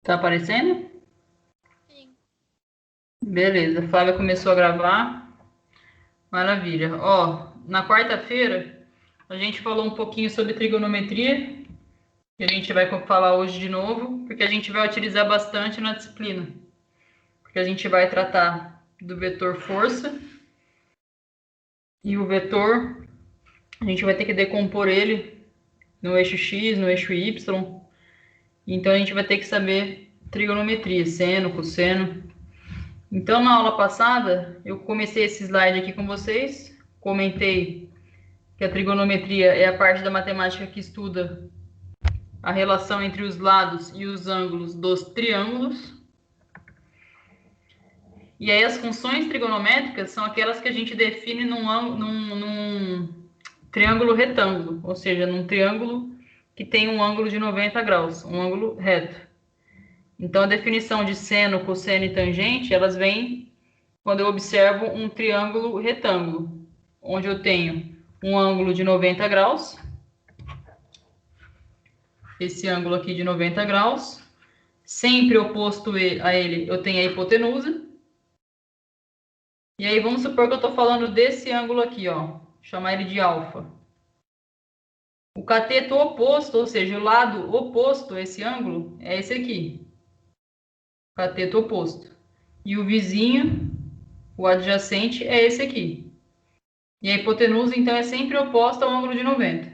Tá aparecendo? Sim. Beleza, a Flávia começou a gravar. Maravilha. Ó, na quarta-feira a gente falou um pouquinho sobre trigonometria, que a gente vai falar hoje de novo, porque a gente vai utilizar bastante na disciplina. Porque a gente vai tratar do vetor força e o vetor, a gente vai ter que decompor ele no eixo x, no eixo y. Então a gente vai ter que saber trigonometria, seno, cosseno. Então, na aula passada, eu comecei esse slide aqui com vocês, comentei que a trigonometria é a parte da matemática que estuda a relação entre os lados e os ângulos dos triângulos. E aí as funções trigonométricas são aquelas que a gente define num triângulo retângulo, ou seja, num triângulo que tem um ângulo de 90 graus, um ângulo reto. Então, a definição de seno, cosseno e tangente, elas vêm quando eu observo um triângulo retângulo, onde eu tenho um ângulo de 90 graus, esse ângulo aqui de 90 graus, sempre oposto a ele eu tenho a hipotenusa, e aí vamos supor que eu estou falando desse ângulo aqui, ó, chamar ele de alfa. O cateto oposto, ou seja, o lado oposto a esse ângulo, é esse aqui, cateto oposto. E o vizinho, o adjacente, é esse aqui. E a hipotenusa, então, é sempre oposta ao ângulo de 90.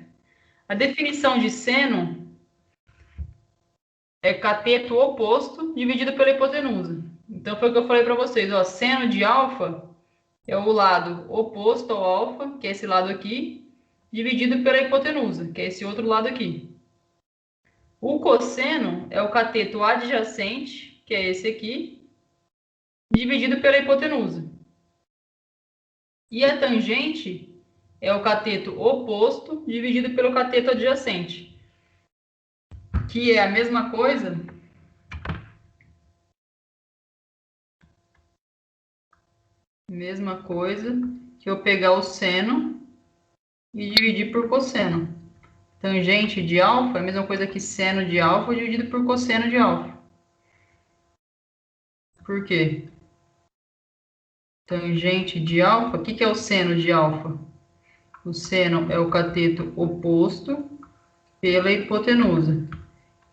A definição de seno é cateto oposto dividido pela hipotenusa. Então, foi o que eu falei para vocês. Ó, seno de alfa é o lado oposto ao alfa, que é esse lado aqui, dividido pela hipotenusa, que é esse outro lado aqui. O cosseno é o cateto adjacente, que é esse aqui, dividido pela hipotenusa. E a tangente é o cateto oposto dividido pelo cateto adjacente, que é a mesma coisa que eu pegar o seno e dividir por cosseno. Tangente de alfa é a mesma coisa que seno de alfa dividido por cosseno de alfa. Por quê? Tangente de alfa, o que é o seno de alfa? O seno é o cateto oposto pela hipotenusa.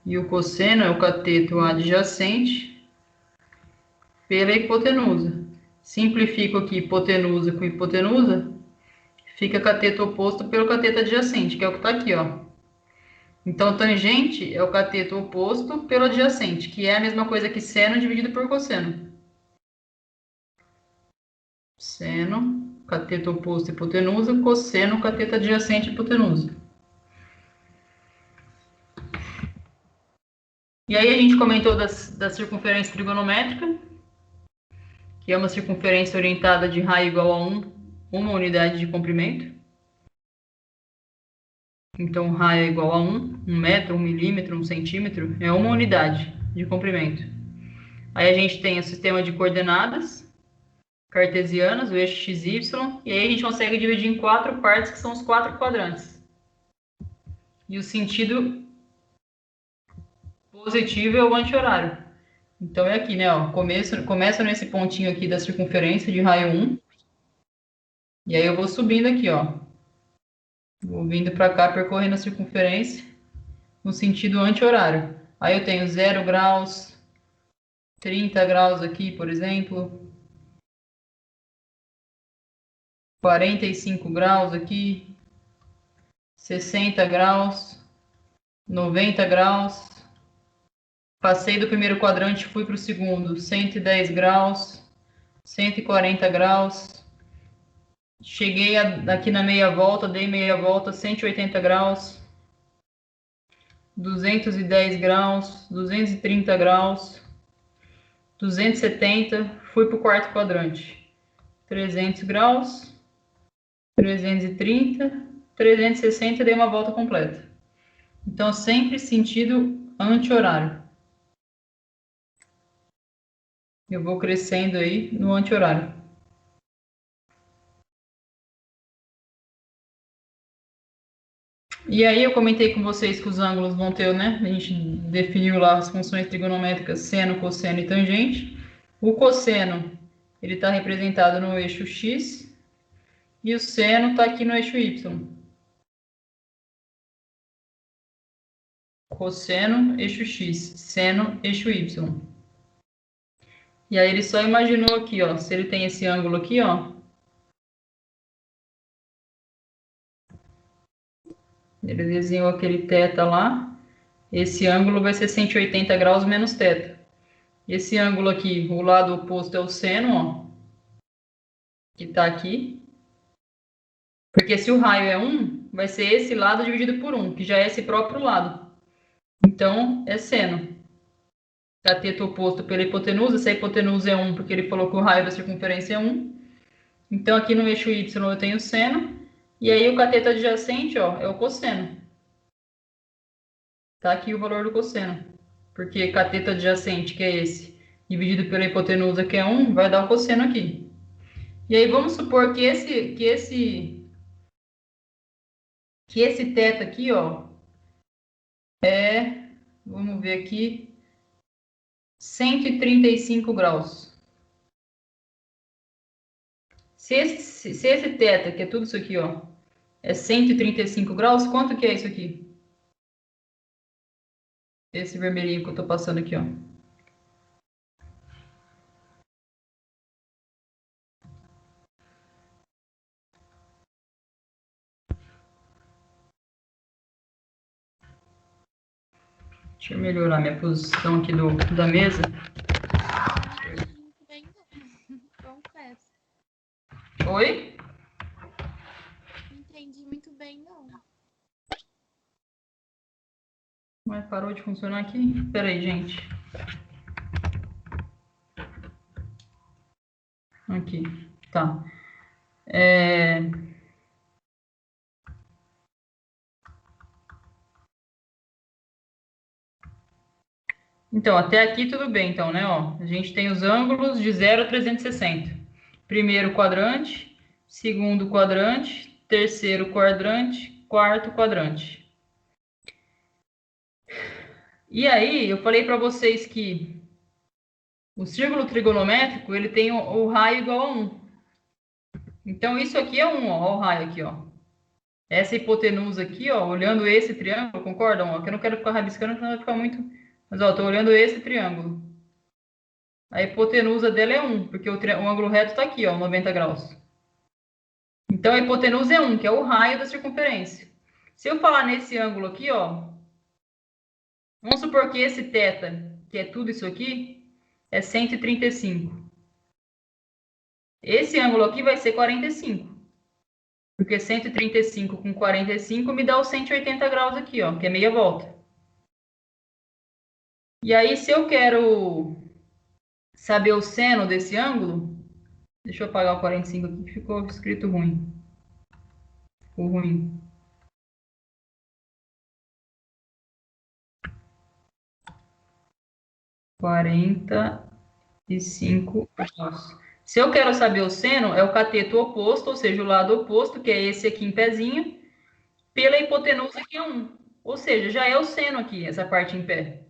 E o cosseno é o cateto adjacente pela hipotenusa. Simplifico aqui hipotenusa com hipotenusa, fica cateto oposto pelo cateto adjacente, que é o que está aqui, ó. Então, tangente é o cateto oposto pelo adjacente, que é a mesma coisa que seno dividido por cosseno. Seno, cateto oposto, hipotenusa, cosseno, cateto adjacente, hipotenusa. E aí a gente comentou da circunferência trigonométrica, que é uma circunferência orientada de raio igual a 1, uma unidade de comprimento. Então, raio é igual a 1 metro, 1 milímetro, 1 centímetro, é uma unidade de comprimento. Aí a gente tem o sistema de coordenadas cartesianas, o eixo XY, e aí a gente consegue dividir em 4 partes, que são os 4 quadrantes. E o sentido positivo é o anti-horário. Então é aqui, né? Ó, começa nesse pontinho aqui da circunferência de raio 1, e aí eu vou subindo aqui, ó. Vou vindo para cá, percorrendo a circunferência no sentido anti-horário. Aí eu tenho 0 graus, 30 graus aqui, por exemplo, 45 graus aqui, 60 graus, 90 graus. Passei do primeiro quadrante, fui para o segundo, 110 graus, 140 graus. Cheguei aqui na meia volta, dei meia volta, 180 graus, 210 graus, 230 graus, 270, fui para o quarto quadrante, 300 graus, 330, 360 e dei uma volta completa. Então, sempre sentido anti-horário. Eu vou crescendo aí no anti-horário. E aí eu comentei com vocês que os ângulos vão ter, né? A gente definiu lá as funções trigonométricas seno, cosseno e tangente. O cosseno, ele está representado no eixo x e o seno está aqui no eixo y. Cosseno, eixo x, seno, eixo y. E aí ele só imaginou aqui, ó, se ele tem esse ângulo aqui, ó, ele desenhou aquele θ lá, esse ângulo vai ser 180 graus menos θ. Esse ângulo aqui, o lado oposto é o seno, ó, que está aqui. Porque se o raio é 1, vai ser esse lado dividido por 1, que já é esse próprio lado. Então, é seno. Cateto oposto pela hipotenusa, se a hipotenusa é 1, porque ele falou que o raio da circunferência é 1. Então, aqui no eixo y eu tenho seno. E aí, o cateto adjacente, ó, é o cosseno. Tá aqui o valor do cosseno. Porque cateto adjacente, que é esse, dividido pela hipotenusa, que é 1, vai dar o cosseno aqui. E aí, vamos supor que esse θ aqui, ó, vamos ver aqui, 135 graus. Se esse θ, que é tudo isso aqui, ó, é 135 graus, quanto que é isso aqui? Esse vermelhinho que eu tô passando aqui, ó. Deixa eu melhorar minha posição aqui da mesa. Muito bem, não. Confesso. Oi? Não entendi muito bem, não. Mas parou de funcionar aqui? Espera aí, gente. Aqui, tá. Então, até aqui tudo bem, então, né? Ó, a gente tem os ângulos de 0 a 360. Primeiro quadrante, segundo quadrante, terceiro quadrante, quarto quadrante. E aí, eu falei para vocês que o círculo trigonométrico, ele tem o raio igual a 1. Então, isso aqui é 1, ó, o raio aqui, ó. Essa hipotenusa aqui, ó, olhando esse triângulo, concordam? Ó, que eu não quero ficar rabiscando, senão vai ficar muito... Mas, ó, tô olhando esse triângulo. A hipotenusa dela é 1, porque o ângulo reto tá aqui, ó, 90 graus. Então, a hipotenusa é 1, que é o raio da circunferência. Se eu falar nesse ângulo aqui, ó, vamos supor que esse θ, que é tudo isso aqui, é 135. Esse ângulo aqui vai ser 45. Porque 135 com 45 me dá os 180 graus aqui, ó, que é meia volta. E aí, se eu quero saber o seno desse ângulo, deixa eu apagar o 45 aqui, que ficou escrito ruim. Ficou ruim. $45. Se eu quero saber o seno, é o cateto oposto, ou seja, o lado oposto, que é esse aqui em pezinho, pela hipotenusa, que é 1. Ou seja, já é o seno aqui, essa parte em pé.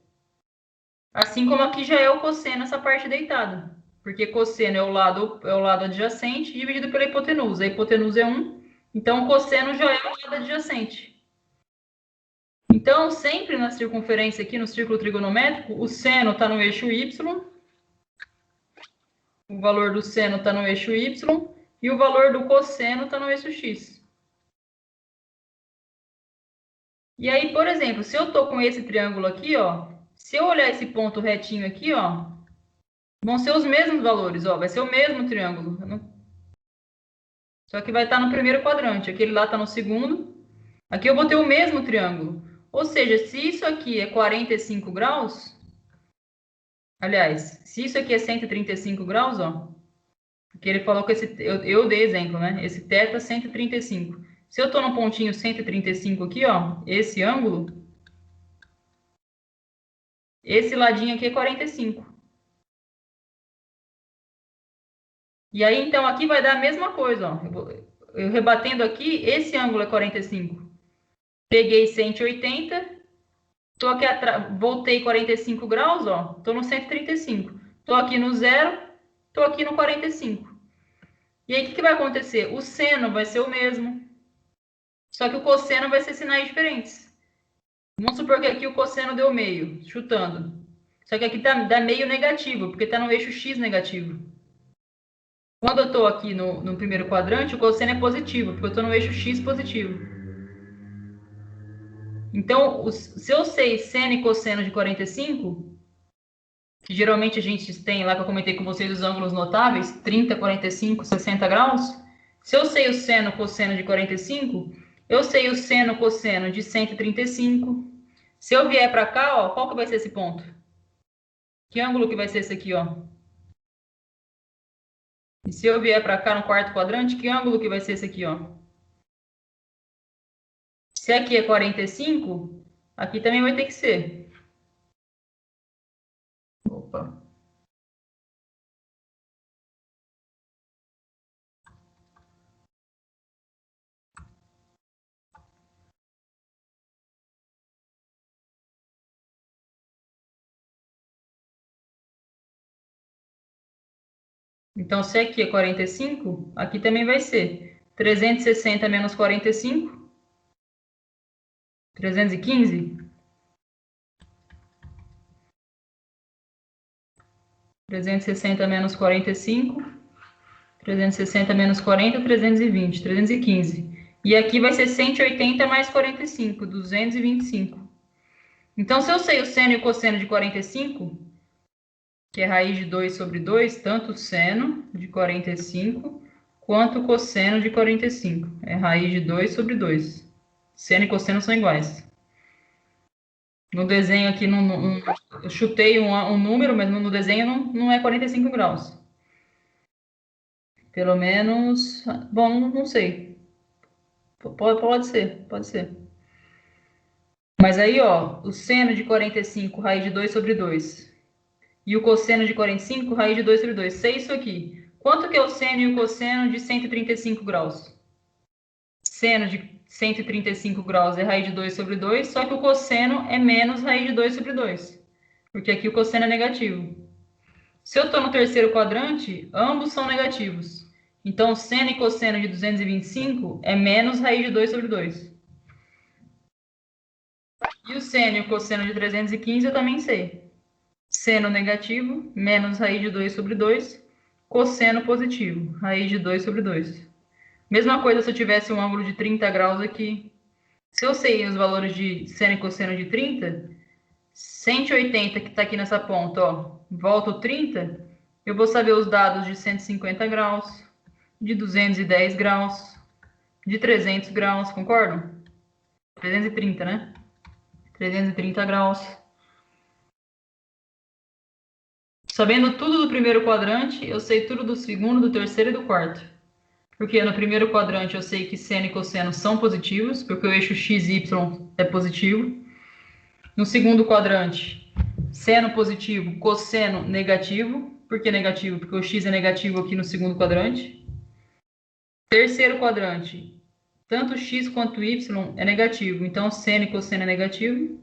Assim como aqui já é o cosseno, essa parte deitada. Porque cosseno é o lado adjacente dividido pela hipotenusa. A hipotenusa é 1, então o cosseno já é o lado adjacente. Então, sempre na circunferência aqui, no círculo trigonométrico, o seno está no eixo y, o valor do seno está no eixo y e o valor do cosseno está no eixo x. E aí, por exemplo, se eu estou com esse triângulo aqui, ó, se eu olhar esse ponto retinho aqui, ó, vão ser os mesmos valores, ó, vai ser o mesmo triângulo. Só que vai estar no primeiro quadrante, aquele lá está no segundo. Aqui eu vou ter o mesmo triângulo. Ou seja, se isso aqui é 45 graus, aliás, se isso aqui é 135 graus, ó, porque ele falou que eu dei exemplo, né? Esse θ é 135. Se eu estou no pontinho 135 aqui, ó, esse ângulo, esse ladinho aqui é 45. E aí, então, aqui vai dar a mesma coisa, ó. Eu rebatendo aqui, esse ângulo é 45. Peguei 180, tô aqui voltei 45 graus, ó, tô no 135. Tô aqui no zero, tô aqui no 45. E aí, o que vai acontecer? O seno vai ser o mesmo, só que o cosseno vai ser sinais diferentes. Vamos supor que aqui o cosseno deu meio, chutando. Só que aqui dá meio negativo, porque está no eixo x negativo. Quando eu estou aqui no primeiro quadrante, o cosseno é positivo, porque eu estou no eixo x positivo. Então, se eu sei seno e cosseno de 45, que geralmente a gente tem lá que eu comentei com vocês os ângulos notáveis, 30, 45, 60 graus. Se eu sei o seno e cosseno de 45, eu sei o seno e cosseno de 135. Se eu vier para cá, ó, qual que vai ser esse ponto? Que ângulo que vai ser esse aqui, ó? E se eu vier para cá no quarto quadrante, que ângulo que vai ser esse aqui, ó? Se aqui é 45, aqui também vai ter que ser. Opa. Então, se aqui é 45, aqui também vai ser 360 menos 45, 315. 360 menos 45, 360 menos 40, 320, 315. E aqui vai ser 180 mais 45, 225. Então, se eu sei o seno e o cosseno de 45, que é raiz de 2 sobre 2, tanto o seno de 45 quanto o cosseno de 45. É raiz de 2 sobre 2. Seno e cosseno são iguais. No desenho aqui, eu chutei um número, mas no desenho não é 45 graus. Pelo menos, bom, não sei. Pode ser, pode ser. Mas aí, ó, o seno de 45, raiz de 2 sobre 2. E o cosseno de 45, raiz de 2 sobre 2. Sei isso aqui. Quanto que é o seno e o cosseno de 135 graus? Seno de 135 graus é raiz de 2 sobre 2, só que o cosseno é menos raiz de 2 sobre 2. Porque aqui o cosseno é negativo. Se eu estou no terceiro quadrante, ambos são negativos. Então, seno e cosseno de 225 é menos raiz de 2 sobre 2. E o seno e o cosseno de 315 eu também sei. Seno negativo, menos raiz de 2 sobre 2. Cosseno positivo, raiz de 2 sobre 2. Mesma coisa se eu tivesse um ângulo de 30 graus aqui. Se eu sei os valores de seno e cosseno de 30, 180 que está aqui nessa ponta, ó, volta o 30, eu vou saber os dados de 150 graus, de 210 graus, de 300 graus, concordam? 330, né? 330 graus. Sabendo tudo do primeiro quadrante, eu sei tudo do segundo, do terceiro e do quarto. Porque no primeiro quadrante eu sei que seno e cosseno são positivos, porque o eixo x e y é positivo. No segundo quadrante, seno positivo, cosseno negativo. Por que negativo? Porque o x é negativo aqui no segundo quadrante. Terceiro quadrante, tanto x quanto y é negativo, então seno e cosseno é negativo.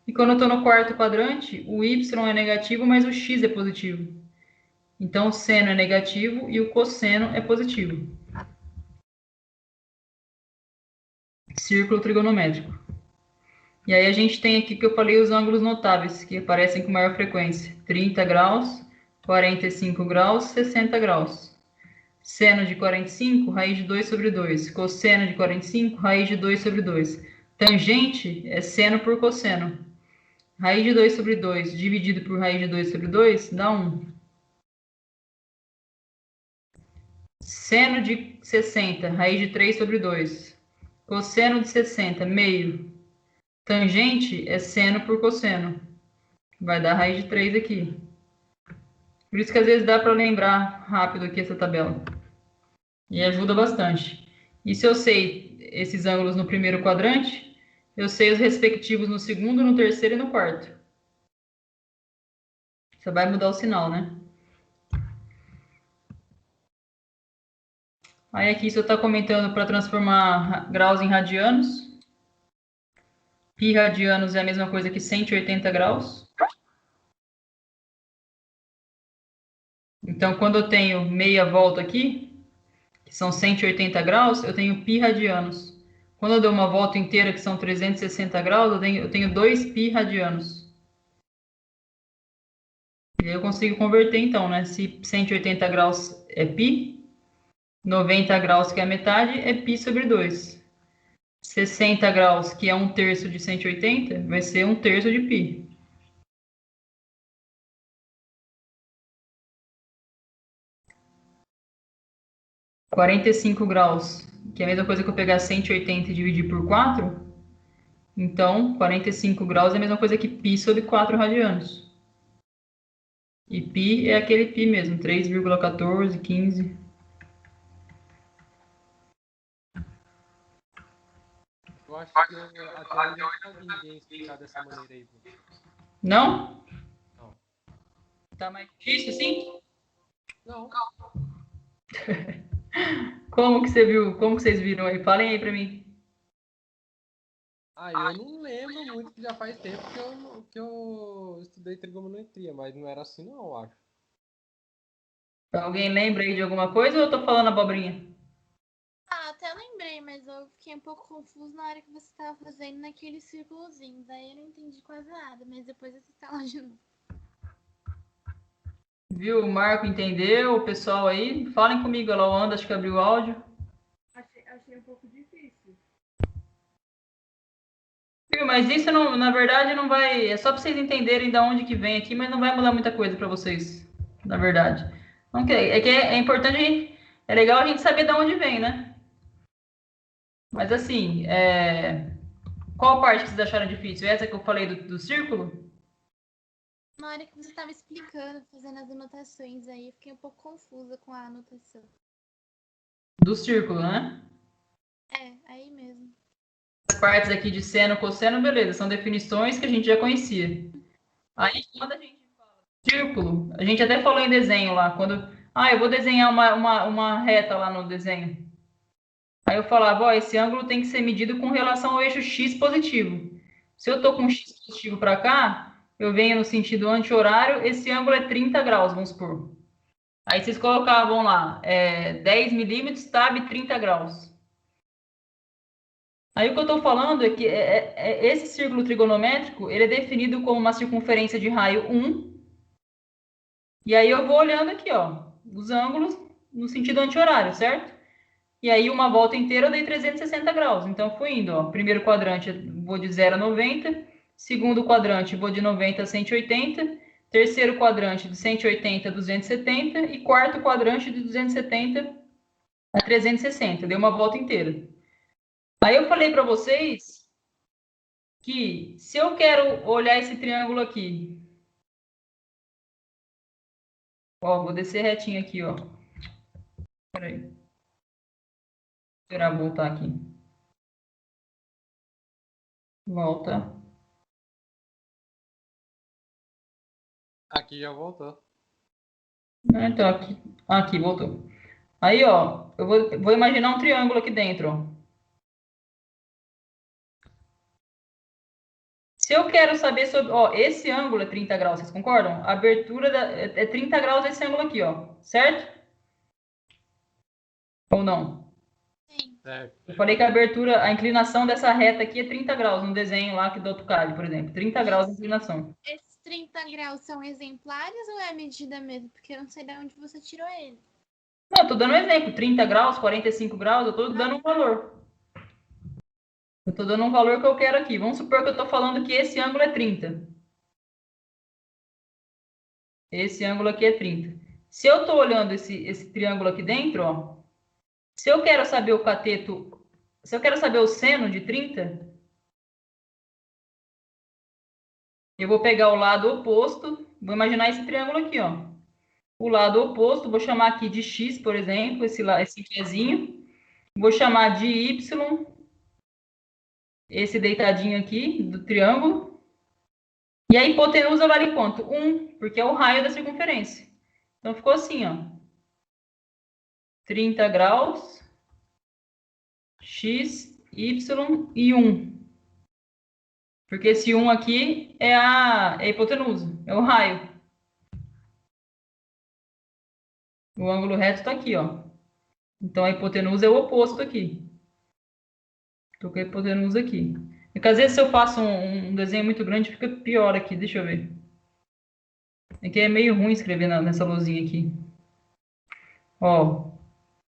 E quando eu estou no quarto quadrante, o y é negativo, mas o x é positivo. Então, o seno é negativo e o cosseno é positivo. Círculo trigonométrico. E aí a gente tem aqui que eu falei os ângulos notáveis, que aparecem com maior frequência. 30 graus, 45 graus, 60 graus. Seno de 45, raiz de 2 sobre 2. Cosseno de 45, raiz de 2 sobre 2. Tangente é seno por cosseno. Raiz de 2 sobre 2 dividido por raiz de 2 sobre 2 dá 1. Seno de 60, raiz de 3 sobre 2. Cosseno de 60, meio. Tangente é seno por cosseno. Vai dar raiz de 3 aqui. Por isso que às vezes dá para lembrar rápido aqui essa tabela. E ajuda bastante. E se eu sei esses ângulos no primeiro quadrante, eu sei os respectivos no segundo, no terceiro e no quarto. Você vai mudar o sinal, né? Aí aqui você está comentando para transformar graus em radianos. π radianos é a mesma coisa que 180 graus. Então, quando eu tenho meia volta aqui, que são 180 graus, eu tenho π radianos. Quando eu dou uma volta inteira, que são 360 graus, eu tenho 2 π radianos. E aí eu consigo converter, então, né? Se 180 graus é π, 90 graus, que é a metade, é π sobre 2. 60 graus, que é 1/3 de 180, vai ser 1/3 de π. E 45 graus, que é a mesma coisa que eu pegar 180 e dividir por 4. Então, 45 graus é a mesma coisa que π sobre 4 radianos. E π é aquele π mesmo, 3,1415. Eu acho que até hoje eu nunca vi ninguém explicar dessa maneira aí, Bruno. Não? Não. Tá mais difícil assim? Não. Como que você viu? Como que vocês viram aí? Falem aí pra mim. Ah, eu não lembro muito, que já faz tempo que eu estudei trigonometria, mas não era assim não, eu acho. Alguém lembra aí de alguma coisa ou eu tô falando abobrinha? Ah, até lembrei, mas eu fiquei um pouco confuso na hora que você estava fazendo naqueles círculozinhos. Aí eu não entendi quase nada, mas depois você está lá de novo. Viu? O Marco entendeu? O pessoal aí? Falem comigo, a Lawanda, acho que abriu o áudio. Achei um pouco difícil. Viu? Mas isso, não, na verdade, não vai... É só pra vocês entenderem de onde que vem aqui, mas não vai mudar muita coisa pra vocês, na verdade. Não quer. É que é importante... É legal a gente saber de onde vem, né? Mas assim, qual parte que vocês acharam difícil? Essa que eu falei do círculo? Na hora que você estava explicando, fazendo as anotações aí, eu fiquei um pouco confusa com a anotação. Do círculo, né? É, aí mesmo. As partes aqui de seno, cosseno, beleza, são definições que a gente já conhecia. Aí, quando a gente fala círculo, a gente até falou em desenho lá, quando, eu vou desenhar uma reta lá no desenho. Aí eu falava, ó, esse ângulo tem que ser medido com relação ao eixo x positivo. Se eu estou com x positivo para cá, eu venho no sentido anti-horário, esse ângulo é 30 graus, vamos supor. Aí vocês colocavam lá, 10 milímetros, tab 30 graus. Aí o que eu estou falando é que esse círculo trigonométrico, ele é definido como uma circunferência de raio 1. E aí eu vou olhando aqui, ó, os ângulos no sentido anti-horário, certo? E aí uma volta inteira eu dei 360 graus. Então fui indo, ó, primeiro quadrante vou de 0 a 90, segundo quadrante vou de 90 a 180, terceiro quadrante de 180 a 270 e quarto quadrante de 270 a 360. Dei uma volta inteira. Aí eu falei para vocês que se eu quero olhar esse triângulo aqui, ó, vou descer retinho aqui, ó. Peraí. Esperar voltar aqui. Volta. Aqui já voltou. Então, aqui, voltou. Aí, ó, eu vou imaginar um triângulo aqui dentro, ó. Se eu quero saber sobre, ó, esse ângulo é 30 graus, vocês concordam? A abertura é 30 graus esse ângulo aqui, ó, certo? Ou não? Sim. Certo. Eu falei que a abertura, a inclinação dessa reta aqui é 30 graus, no desenho lá que do AutoCAD, por exemplo. 30 graus de inclinação. Esses 30 graus são exemplares ou é a medida mesmo? Porque eu não sei de onde você tirou ele. Não, eu tô dando um exemplo. 30 graus, 45 graus, eu tô dando um valor. Eu tô dando um valor que eu quero aqui. Vamos supor que eu tô falando que esse ângulo é 30. Esse ângulo aqui é 30. Se eu tô olhando esse triângulo aqui dentro, ó, se eu quero saber o cateto, se eu quero saber o seno de 30, eu vou pegar o lado oposto, vou imaginar esse triângulo aqui, ó. O lado oposto, vou chamar aqui de x, por exemplo, esse pezinho. Vou chamar de y, esse deitadinho aqui do triângulo. E a hipotenusa vale quanto? 1, porque é o raio da circunferência. Então ficou assim, ó. 30 graus, x, y e 1. Porque esse 1 aqui é a hipotenusa, é o raio. O ângulo reto está aqui, ó. Então a hipotenusa é o oposto aqui. Estou com a hipotenusa aqui. É que às vezes se eu faço um desenho muito grande, fica pior aqui. Deixa eu ver. Aqui é meio ruim escrever nessa luzinha aqui. Ó,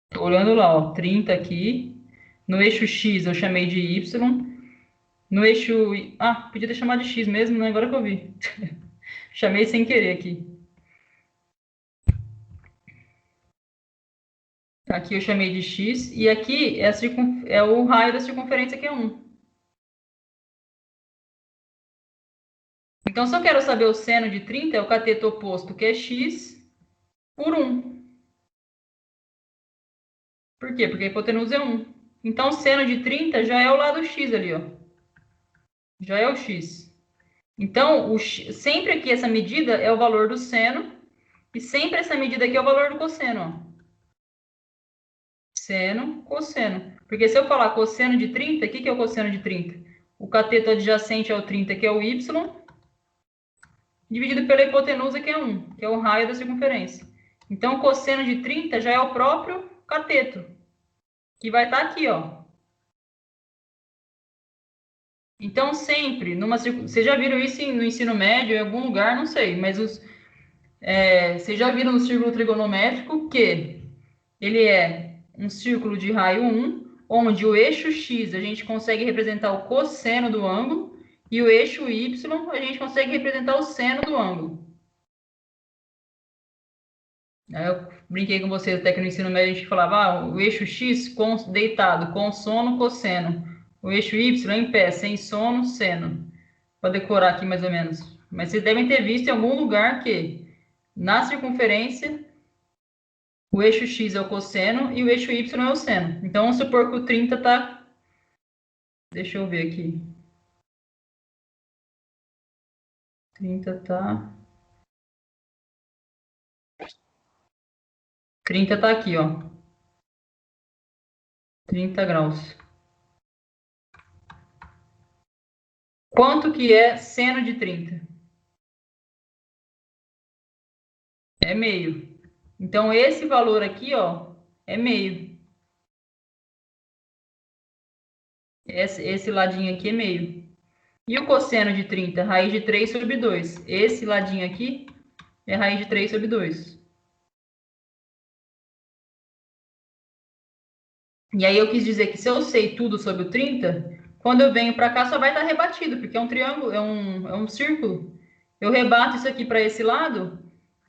tô olhando lá, ó, 30 aqui. No eixo X eu chamei de Y. No eixo... Ah, podia ter chamado de X mesmo, né? Agora que eu vi. Chamei sem querer aqui. Aqui eu chamei de X. E aqui é o raio da circunferência, que é 1. Então, se eu quero saber o seno de 30, é o cateto oposto, que é X, por 1. Por quê? Porque a hipotenusa é 1. Então, seno de 30 já é o lado X ali, ó. Já é o X. Então, sempre aqui essa medida é o valor do seno. E sempre essa medida aqui é o valor do cosseno, ó. Seno, cosseno. Porque se eu falar cosseno de 30, o que é o cosseno de 30? O cateto adjacente ao 30, que é o Y, dividido pela hipotenusa, que é 1, que é o raio da circunferência. Então, o cosseno de 30 já é o próprio cateto, que vai estar aqui, ó. Então, sempre, vocês já viram isso no ensino médio, em algum lugar, não sei, mas vocês já viram no círculo trigonométrico que ele é um círculo de raio 1, onde o eixo X a gente consegue representar o cosseno do ângulo, e o eixo Y a gente consegue representar o seno do ângulo. Aí eu brinquei com vocês até que no ensino médio a gente falava, o eixo X deitado, com sono, cosseno. O eixo Y em pé, sem sono, seno. Para decorar aqui mais ou menos. Mas vocês devem ter visto em algum lugar que na circunferência o eixo X é o cosseno e o eixo Y é o seno. Então vamos supor que o 30 está... Deixa eu ver aqui. 30 tá... 30 tá aqui, ó. 30 graus. Quanto que é seno de 30? É meio. Então, esse valor aqui, ó, é meio. Esse ladinho aqui é meio. E o cosseno de 30? Raiz de 3 sobre 2. Esse ladinho aqui é raiz de 3 sobre 2. E aí eu quis dizer que se eu sei tudo sobre o 30, quando eu venho para cá só vai estar rebatido, porque é um triângulo, é um círculo. Eu rebato isso aqui para esse lado,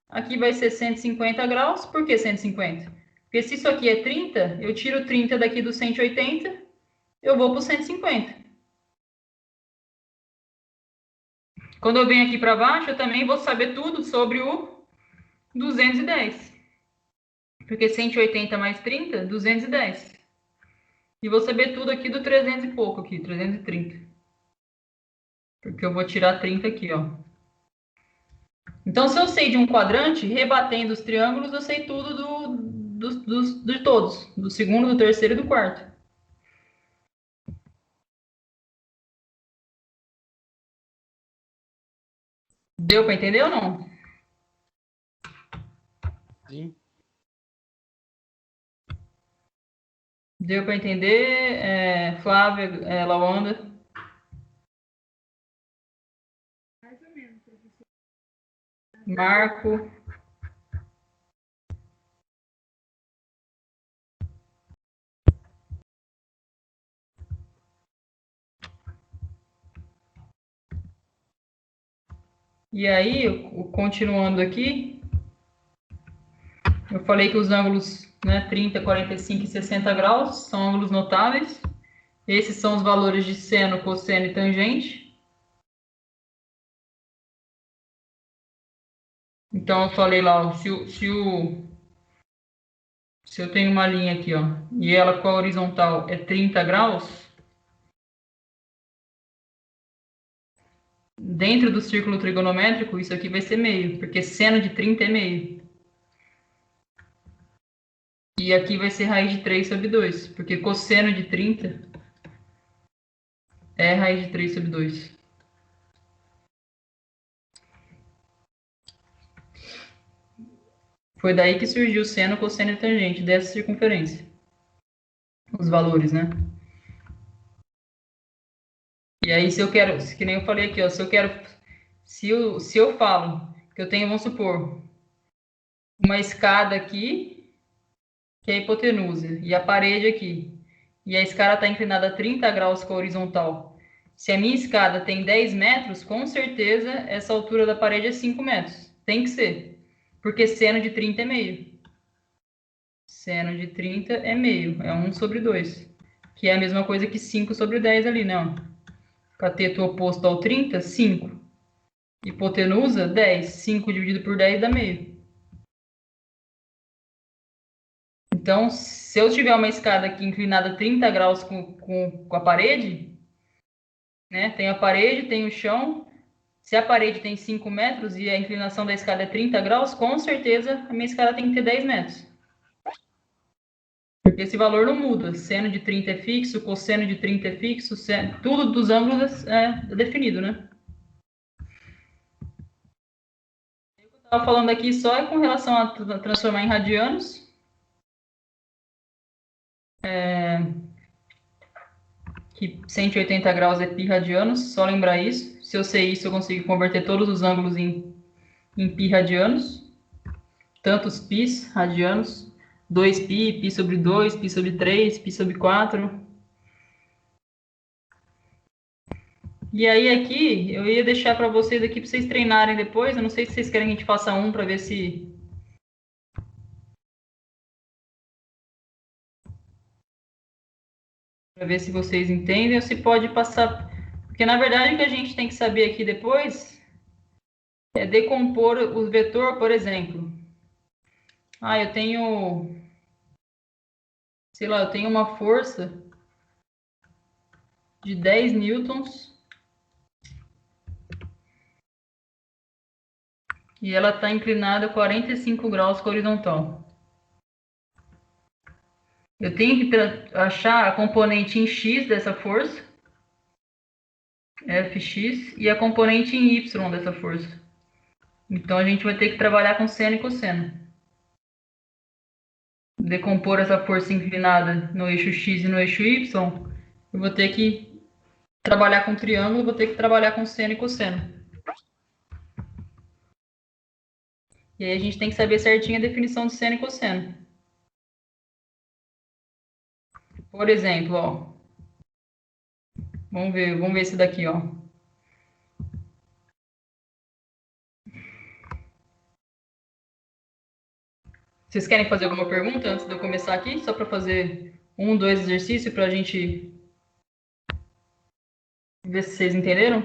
aqui vai ser 150 graus. Por que 150? Porque se isso aqui é 30, eu tiro 30 daqui do 180, eu vou para o 150. Quando eu venho aqui para baixo, eu também vou saber tudo sobre o 210. Porque 180 mais 30, 210. E vou saber tudo aqui do 300 e pouco aqui, 330. Porque eu vou tirar 30 aqui, ó. Então, se eu sei de um quadrante, rebatendo os triângulos, eu sei tudo de todos. Do segundo, do terceiro e do quarto. Deu para entender ou não? Sim. Deu para entender, Flávia, Lawanda? Mais ou menos, professor. Marco? E aí, continuando aqui, eu falei que os ângulos, né, 30, 45 e 60 graus são ângulos notáveis. Esses são os valores de seno, cosseno e tangente. Então, eu falei lá, ó, se eu tenho uma linha aqui, ó, e ela com a horizontal é 30 graus, dentro do círculo trigonométrico, isso aqui vai ser meio, porque seno de 30 é meio. E aqui vai ser raiz de 3 sobre 2, porque cosseno de 30 é raiz de 3 sobre 2. Foi daí que surgiu o seno, cosseno e tangente dessa circunferência. Os valores, né? E aí, se eu quero, que nem eu falei aqui, ó, se eu falo que eu tenho, vamos supor, uma escada aqui, que é a hipotenusa, e a parede aqui, e a escada está inclinada a 30 graus com a horizontal. Se a minha escada tem 10 metros, com certeza essa altura da parede é 5 metros. Tem que ser, porque seno de 30 é meio. Seno de 30 é meio, é 1/2, que é a mesma coisa que 5/10 ali, não. Cateto oposto ao 30, 5. Hipotenusa, 10. 5 dividido por 10 dá meio. Então, se eu tiver uma escada aqui inclinada 30 graus com a parede, né? Tem a parede, tem o chão. Se a parede tem 5 metros e a inclinação da escada é 30 graus, com certeza a minha escada tem que ter 10 metros. Porque esse valor não muda. Seno de 30 é fixo, cosseno de 30 é fixo, tudo dos ângulos é definido, né? Estava falando aqui só é com relação a transformar em radianos. Que 180 graus é π radianos, só lembrar isso. Se eu sei isso, eu consigo converter todos os ângulos em π radianos. Tantos πs radianos. 2π, π/2, π/3, π/4. E aí aqui, eu ia deixar para vocês aqui, para vocês treinarem depois. Eu não sei se vocês querem que a gente faça um para ver se... Para ver se vocês entendem ou se pode passar... Porque, na verdade, o que a gente tem que saber aqui depois é decompor o vetor, por exemplo. Ah, eu tenho... Sei lá, eu tenho uma força de 10 newtons e ela está inclinada a 45 graus com a horizontal. Eu tenho que achar a componente em x dessa força, Fx, e a componente em y dessa força. Então, a gente vai ter que trabalhar com seno e cosseno. Decompor essa força inclinada no eixo x e no eixo y, eu vou ter que trabalhar com triângulo, vou ter que trabalhar com seno e cosseno. E aí a gente tem que saber certinho a definição de seno e cosseno. Por exemplo, ó. Vamos ver esse daqui, ó. Vocês querem fazer alguma pergunta antes de eu começar aqui? Só para fazer 1, 2 exercícios para a gente ver se vocês entenderam?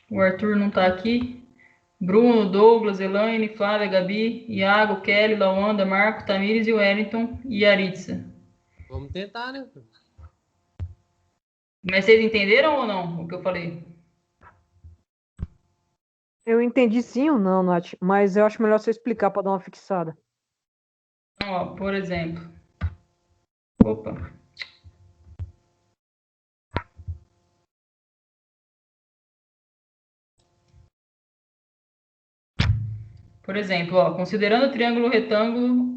O Arthur não está aqui. Bruno, Douglas, Elaine, Flávia, Gabi, Iago, Kelly, Lawanda, Marco, Tamires e Wellington e Aritza. Vamos tentar, né? Mas vocês entenderam ou não o que eu falei? Eu entendi sim ou não, Nath, mas eu acho melhor você explicar para dar uma fixada. Então, ó, por exemplo. Opa. Por exemplo, ó, considerando o triângulo retângulo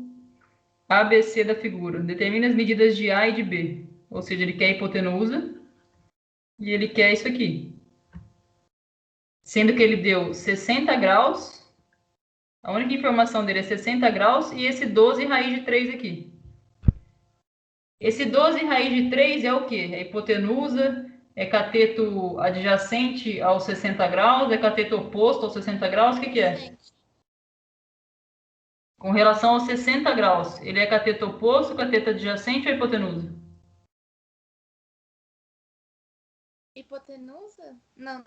ABC da figura, determine as medidas de A e de B. Ou seja, ele quer a hipotenusa e ele quer isso aqui. Sendo que ele deu 60 graus, a única informação dele é 60 graus e esse 12 raiz de 3 aqui. Esse 12 raiz de 3 é o quê? É hipotenusa, é cateto adjacente aos 60 graus, é cateto oposto aos 60 graus, o que é? Com relação aos 60 graus, ele é cateto oposto, cateto adjacente ou hipotenusa? Hipotenusa? Não.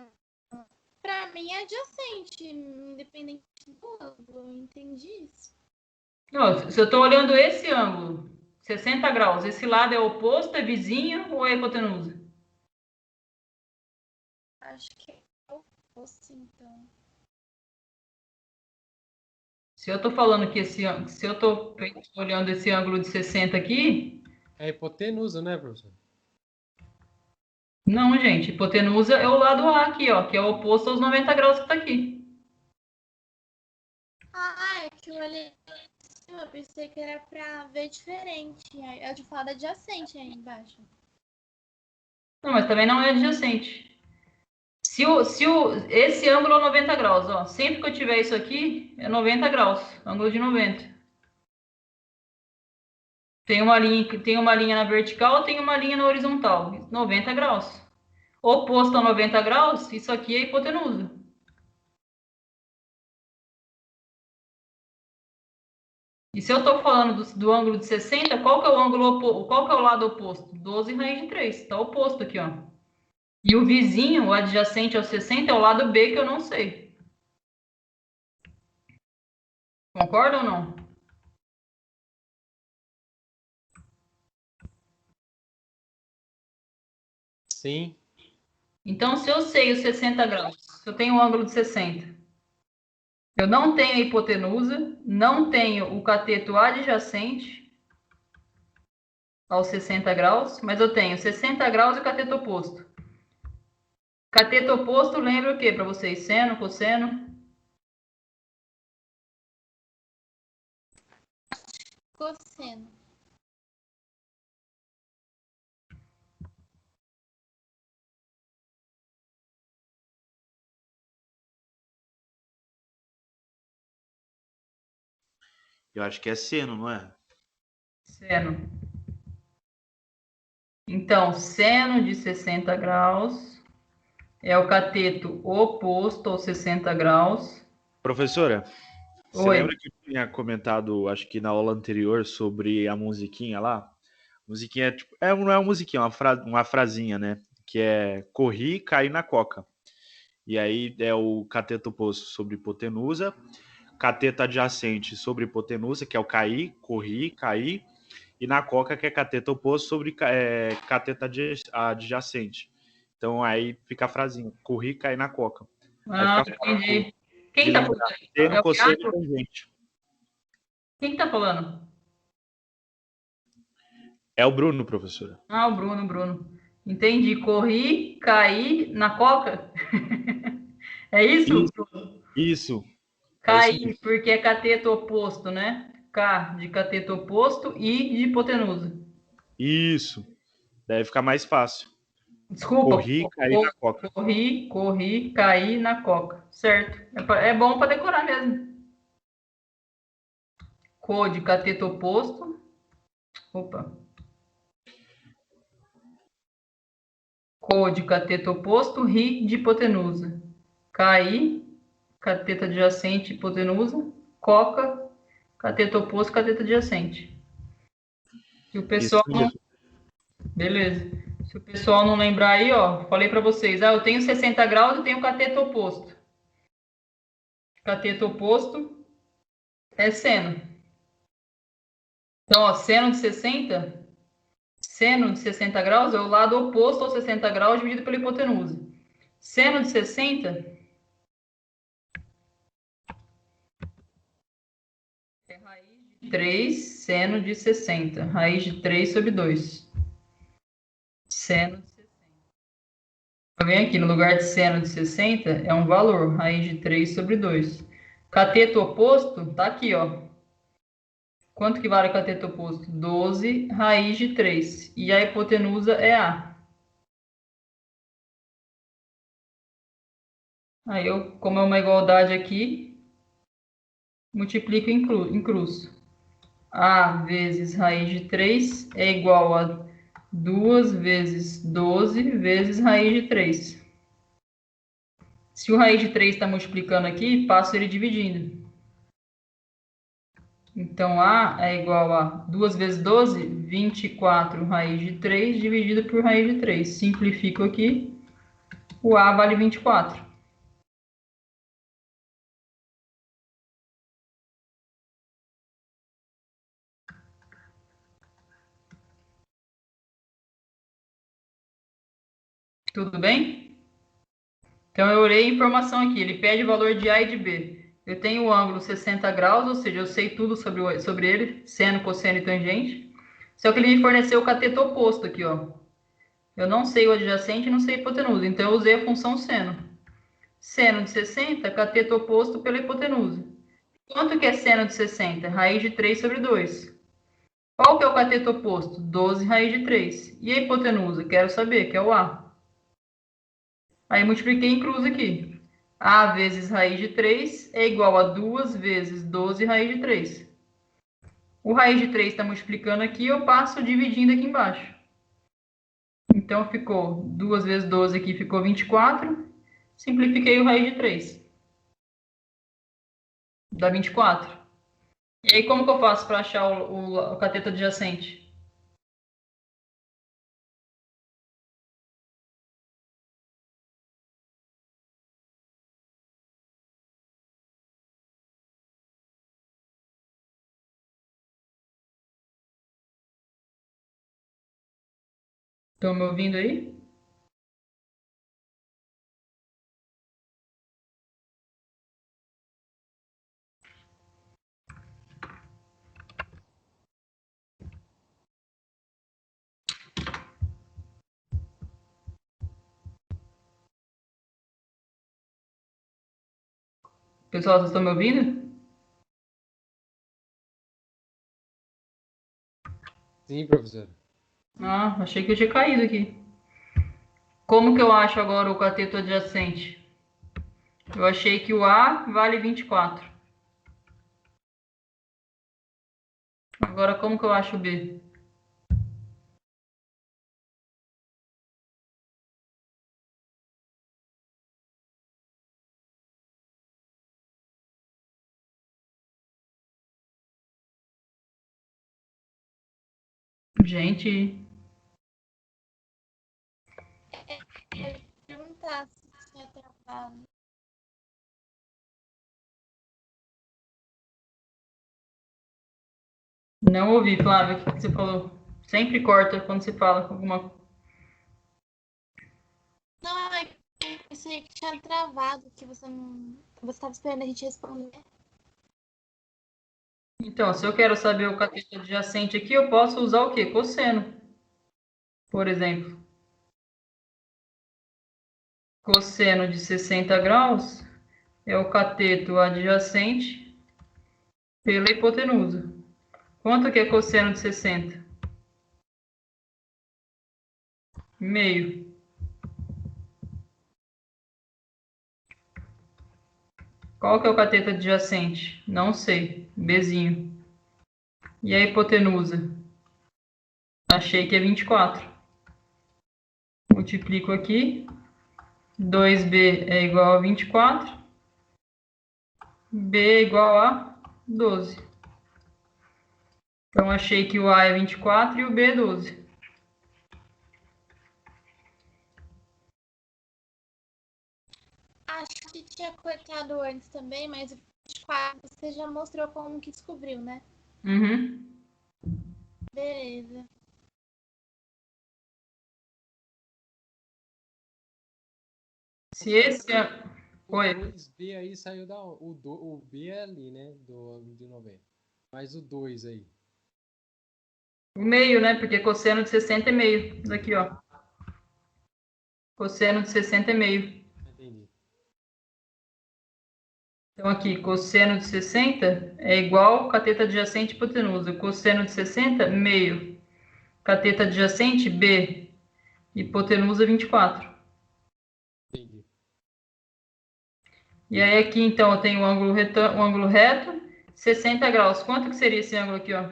Pra mim é adjacente, independente do ângulo. Eu entendi isso. Não, se eu estou olhando esse ângulo, 60 graus, esse lado é oposto, é vizinho ou é hipotenusa? Acho que é oposto, então. Se eu estou falando que se eu estou olhando esse ângulo de 60 aqui... É hipotenusa, né, professor? Não, gente, hipotenusa é o lado A aqui, ó, que é o oposto aos 90 graus que está aqui. que eu olhei, eu pensei que era pra ver diferente. Aí eu te falo adjacente aí embaixo. Não, mas também não é adjacente. Esse ângulo é 90 graus, ó. Sempre que eu tiver isso aqui, é 90 graus. Ângulo de 90. Tem uma linha na vertical, tem uma linha na horizontal. 90 graus. Oposto a 90 graus, isso aqui é hipotenusa. E se eu estou falando do ângulo de 60, qual que é o ângulo qual que é o lado oposto? 12 raiz de 3. Está oposto aqui, ó. E o vizinho, o adjacente ao 60, é o lado B, que eu não sei. Concorda ou não? Sim. Então, se eu sei os 60 graus, se eu tenho um ângulo de 60, eu não tenho a hipotenusa, não tenho o cateto adjacente aos 60 graus, mas eu tenho 60 graus e o cateto oposto. Cateto oposto lembra o que para vocês? Seno, cosseno? Cosseno. Eu acho que é seno, não é? Seno. Então, seno de 60 graus é o cateto oposto aos 60 graus. Professora, você Oi. lembra que eu tinha comentado, acho que na aula anterior, sobre a musiquinha lá? Musiquinha é tipo, não é uma musiquinha, é uma frasinha, né? Que é corri, caí na coca. E aí é o cateto oposto sobre hipotenusa, cateto adjacente sobre hipotenusa, que é o caí, corri, caí, e na coca, que é cateto oposto sobre cateto adjacente. Então aí fica a frasinha, corri, caí na coca. Aí Ah, fica entendi. de Quem tá lembrar. falando? Seno, É o cosseno e Iago? tangente. Quem que tá falando? É o Bruno, professora. Ah, o Bruno, Bruno. Entendi. Corri, caí na coca? É isso? Isso. É isso Caí, mesmo. porque é cateto oposto, né? K de cateto oposto e de hipotenusa. Isso. Deve ficar mais fácil. Desculpa, Corri e caí na coca. corri, caí na coca. Certo. É bom para decorar mesmo. Co de cateto oposto. Opa. Co de cateto oposto, ri de hipotenusa. Caí, cateto adjacente, hipotenusa. Coca, cateto oposto, cateto adjacente. Se o Isso pessoal não... mesmo. Beleza. Se o pessoal não lembrar aí, ó, falei para vocês, eu tenho 60 graus e tenho cateto oposto. Cateto oposto é seno. Então, ó, seno de 60 graus é o lado oposto aos 60 graus dividido pela hipotenusa. Seno de 60 é raiz de 3 seno de 60. Raiz de 3 sobre 2. Seno de 60. Vem aqui, no lugar de seno de 60 é um valor, raiz de 3 sobre 2. Cateto oposto, tá aqui, ó. Quanto que vale o cateto oposto? 12 raiz de 3. E a hipotenusa é A. Aí eu, como é uma igualdade aqui, multiplico em cruz. A vezes raiz de 3 é igual a 2 vezes 12 vezes raiz de 3. Se o raiz de 3 está multiplicando aqui, passo ele dividindo. Então, A é igual a 2 vezes 12, 24 raiz de 3 dividido por raiz de 3. Simplifico aqui, o A vale 24. Tudo bem? Então, eu olhei a informação aqui. Ele pede o valor de A e de B. Eu tenho o ângulo 60 graus, ou seja, eu sei tudo sobre ele, seno, cosseno e tangente. Só que ele me forneceu o cateto oposto aqui, ó. Eu não sei o adjacente e não sei a hipotenusa. Então, eu usei a função seno. Seno de 60, cateto oposto pela hipotenusa. Quanto que é seno de 60? Raiz de 3 sobre 2. Qual que é o cateto oposto? 12 raiz de 3. E a hipotenusa? Quero saber, que é o A. Aí multipliquei em cruz aqui. A vezes raiz de 3 é igual a 2 vezes 12 raiz de 3. O raiz de 3 está multiplicando aqui, eu passo dividindo aqui embaixo. Então ficou 2 vezes 12 aqui, ficou 24. Simplifiquei o raiz de 3. Dá 24. E aí como que eu faço para achar o cateto adjacente? Estão me ouvindo aí? Pessoal, vocês estão me ouvindo? Sim, professor. Ah, achei que eu tinha caído aqui. Como que eu acho agora o cateto adjacente? Eu achei que o A vale 24. Agora como que eu acho o B? Gente, Eu ia perguntar se tinha travado. não ouvi, Flávia, o que você falou? Sempre corta quando você fala alguma coisa. Não, é que eu pensei que tinha travado, que você não. Você estava esperando a gente responder. Então, se eu quero saber o cateto adjacente aqui, eu posso usar o quê? Cosseno, por exemplo. Cosseno de 60 graus é o cateto adjacente pela hipotenusa. Quanto que é cosseno de 60? Meio. Qual que é o cateto adjacente? Não sei. Bzinho. E a hipotenusa? Achei que é 24. Multiplico aqui. 2b é igual a 24. B é igual a 12. Então, achei que o A é 24 e o B é 12. Acho que tinha cortado antes também, mas o 24 você já mostrou como que descobriu, né? Uhum. Beleza. Se esse é... O Oi. 2B aí saiu da. O B é ali, né? De 90. Mas o 2 aí. O meio, né? Porque cosseno de 60 é meio. Daqui, ó. Cosseno de 60 é meio. Entendi. Então, aqui, cosseno de 60 é igual cateto adjacente hipotenusa. Cosseno de 60, meio. Cateto adjacente, B. Hipotenusa, 24. Entendi. E aí, aqui, então, eu tenho um ângulo reto, 60 graus. Quanto que seria esse ângulo aqui, ó?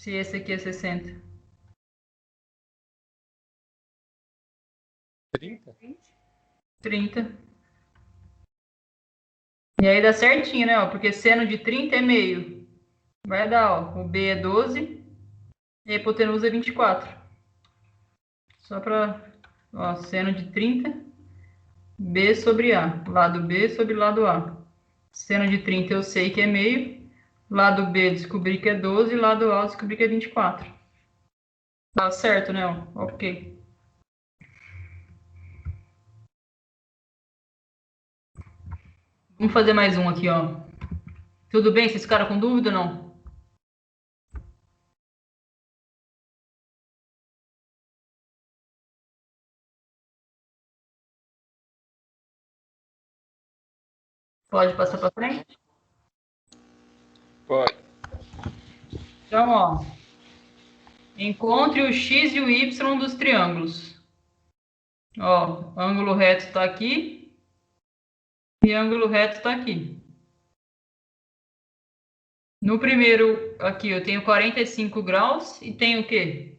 Se esse aqui é 60. 30? 30. E aí dá certinho, né? Ó, porque seno de 30 é meio. Vai dar, ó. O B é 12 e a hipotenusa é 24. Só para, ó, seno de 30, B sobre A. Lado B sobre lado A. Seno de 30 eu sei que é meio. Lado B descobri que é 12, lado A descobri que é 24. Tá certo, né? Ó, ok. Vamos fazer mais um aqui, ó. Tudo bem? Vocês ficaram com dúvida ou não? Pode passar para frente? Pode. Então, ó. Encontre o x e o y dos triângulos. Ó, ângulo reto está aqui e ângulo reto está aqui. No primeiro, aqui, eu tenho 45 graus e tenho o quê?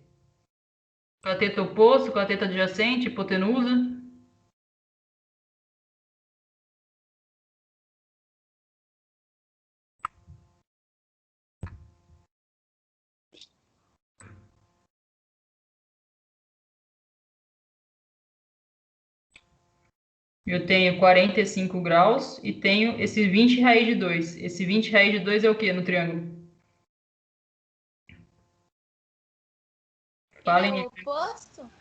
Cateto oposto, cateto adjacente, hipotenusa. Eu tenho 45 graus e tenho esse 20 raiz de 2. Esse 20 raiz de 2 é o que no triângulo? Falem É o oposto?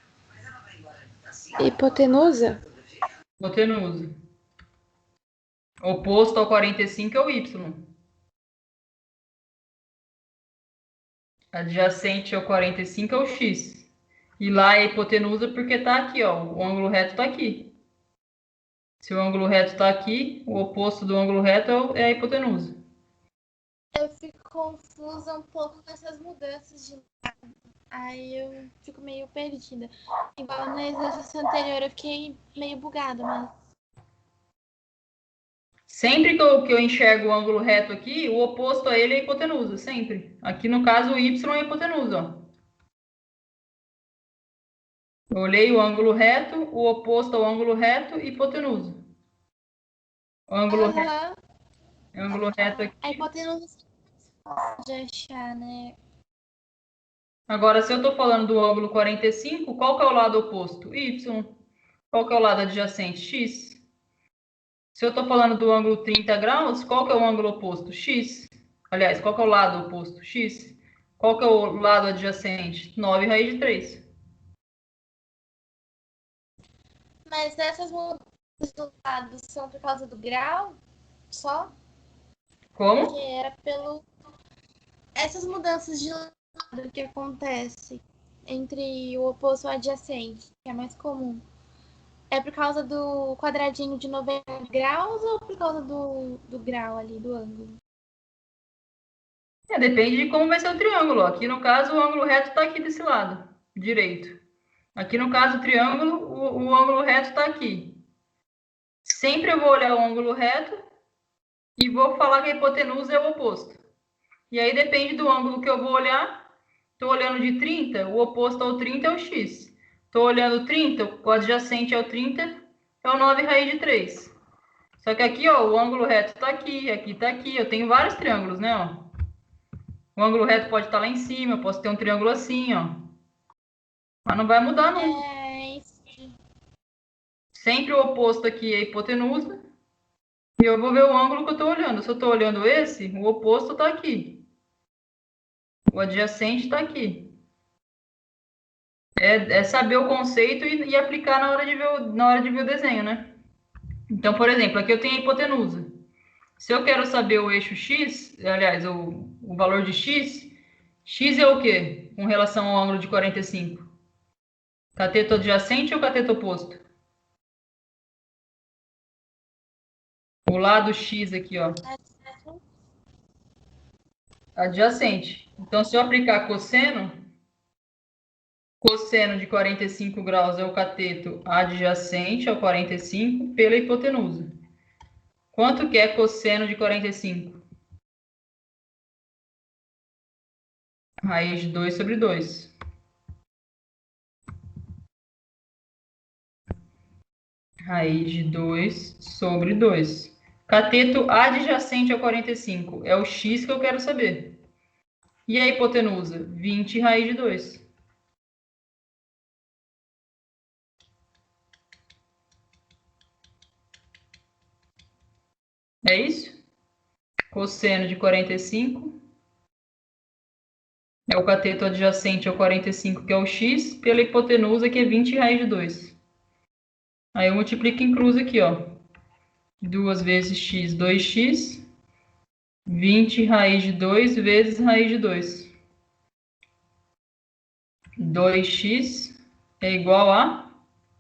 Hipotenusa? hipotenusa. Oposto ao 45 é o y. Adjacente ao 45 é o x. E lá é hipotenusa porque está aqui, ó. O ângulo reto está aqui. Se o ângulo reto está aqui, o oposto do ângulo reto é a hipotenusa. Eu fico confusa um pouco com essas mudanças de lado. Aí eu fico meio perdida. Igual no exercício anterior eu fiquei meio bugada, mas Sempre que eu enxergo o ângulo reto aqui, o oposto a ele é a hipotenusa, sempre. Aqui no caso o y é a hipotenusa, ó. Eu olhei o ângulo reto, o oposto ao ângulo reto, hipotenusa. O aham, ângulo reto a aqui. hipotenusa é mais fácil de achar, né? Agora, se eu estou falando do ângulo 45, qual que é o lado oposto? Y. Qual que é o lado adjacente? X. Se eu estou falando do ângulo 30 graus, qual que é o ângulo oposto? X. Aliás, qual que é o lado oposto? X. Qual que é o lado adjacente? 9 raiz de 3. Mas essas mudanças do lado são por causa do grau só? Como? Porque era pelo. Essas mudanças de lado que acontece entre o oposto e o adjacente, que é mais comum. É por causa do quadradinho de 90 graus ou por causa do grau ali, do ângulo? Depende de como vai ser o triângulo. Aqui no caso, o ângulo reto está aqui desse lado, direito. Aqui no caso, o triângulo, o ângulo reto está aqui. Sempre eu vou olhar o ângulo reto e vou falar que a hipotenusa é o oposto. E aí depende do ângulo que eu vou olhar. Estou olhando de 30, o oposto ao 30 é o x. Estou olhando 30, o adjacente ao 30 é o 9 raiz de 3. Só que aqui, ó, o ângulo reto está aqui, aqui está aqui. Eu tenho vários triângulos, né? Ó. O ângulo reto pode estar lá em cima, eu posso ter um triângulo assim, ó. Mas não vai mudar, não. É isso. Sempre o oposto aqui é a hipotenusa. E eu vou ver o ângulo que eu estou olhando. Se eu estou olhando esse, o oposto está aqui. O adjacente está aqui. É saber o conceito e aplicar na hora de ver o desenho, né? Então, por exemplo, aqui eu tenho a hipotenusa. Se eu quero saber o eixo x, aliás, o valor de x, x é o quê? Com relação ao ângulo de 45? Cateto adjacente ou cateto oposto? O lado x aqui, ó. Adjacente. Então, se eu aplicar cosseno de 45 graus é o cateto adjacente ao 45 pela hipotenusa. Quanto que é cosseno de 45? Raiz de 2 sobre 2. Raiz de 2 sobre 2. Cateto adjacente ao 45 é o x que eu quero saber. E a hipotenusa? 20 raiz de 2. É isso? Cosseno de 45 é o cateto adjacente ao 45, que é o x, pela hipotenusa, que é 20 raiz de 2. Aí eu multiplico em cruz aqui, ó. 2 vezes x, 2x. 20 raiz de 2 vezes raiz de 2. 2x é igual a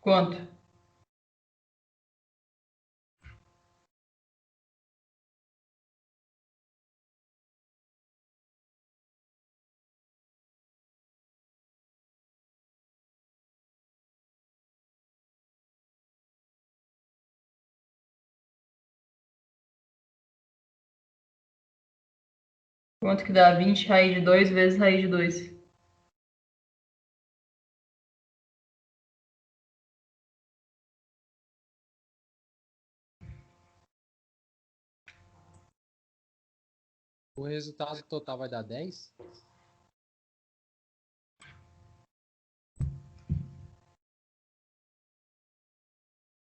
quanto? Quanto que dá 20 raiz de 2 vezes raiz de 2? O resultado total vai dar 10?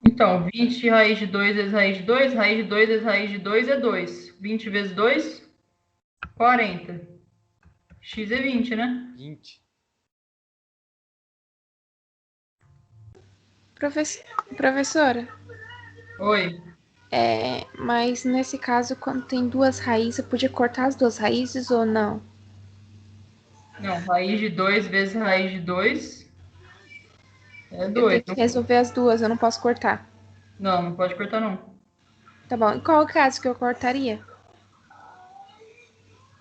Então, 20 raiz de 2 vezes raiz de 2, raiz de 2 vezes raiz de 2 é 2. 20 vezes 2, 40. X é 20, né? 20. Professora, Oi. mas nesse caso, quando tem duas raízes, eu podia cortar as duas raízes ou não? Não, raiz de 2 vezes raiz de 2 é Eu 2. tenho que resolver as duas, eu não posso cortar. Não, não pode cortar, não. Tá bom. E qual o caso que eu cortaria?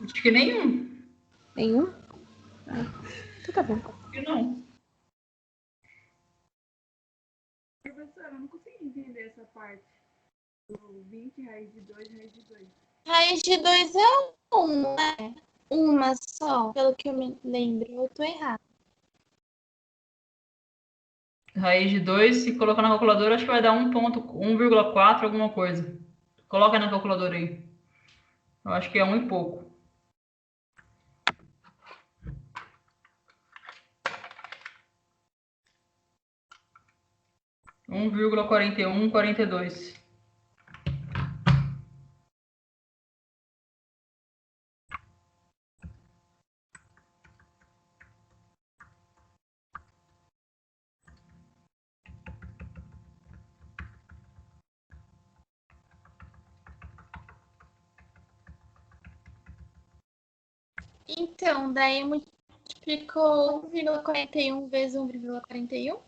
Acho que nenhum. Nenhum? Então tá bom. Acho que não. Professora, eu não consegui entender essa parte do 20 raiz de 2 raiz de 2. Raiz de 2 é uma, né? Uma só, pelo que eu me lembro. Eu tô errada. Raiz de 2, se colocar na calculadora, acho que vai dar 1,4 alguma coisa. Coloca na calculadora aí. Eu acho que é 1 e pouco. 1,4142. Então, daí multiplicou 1,41 vezes 1,41.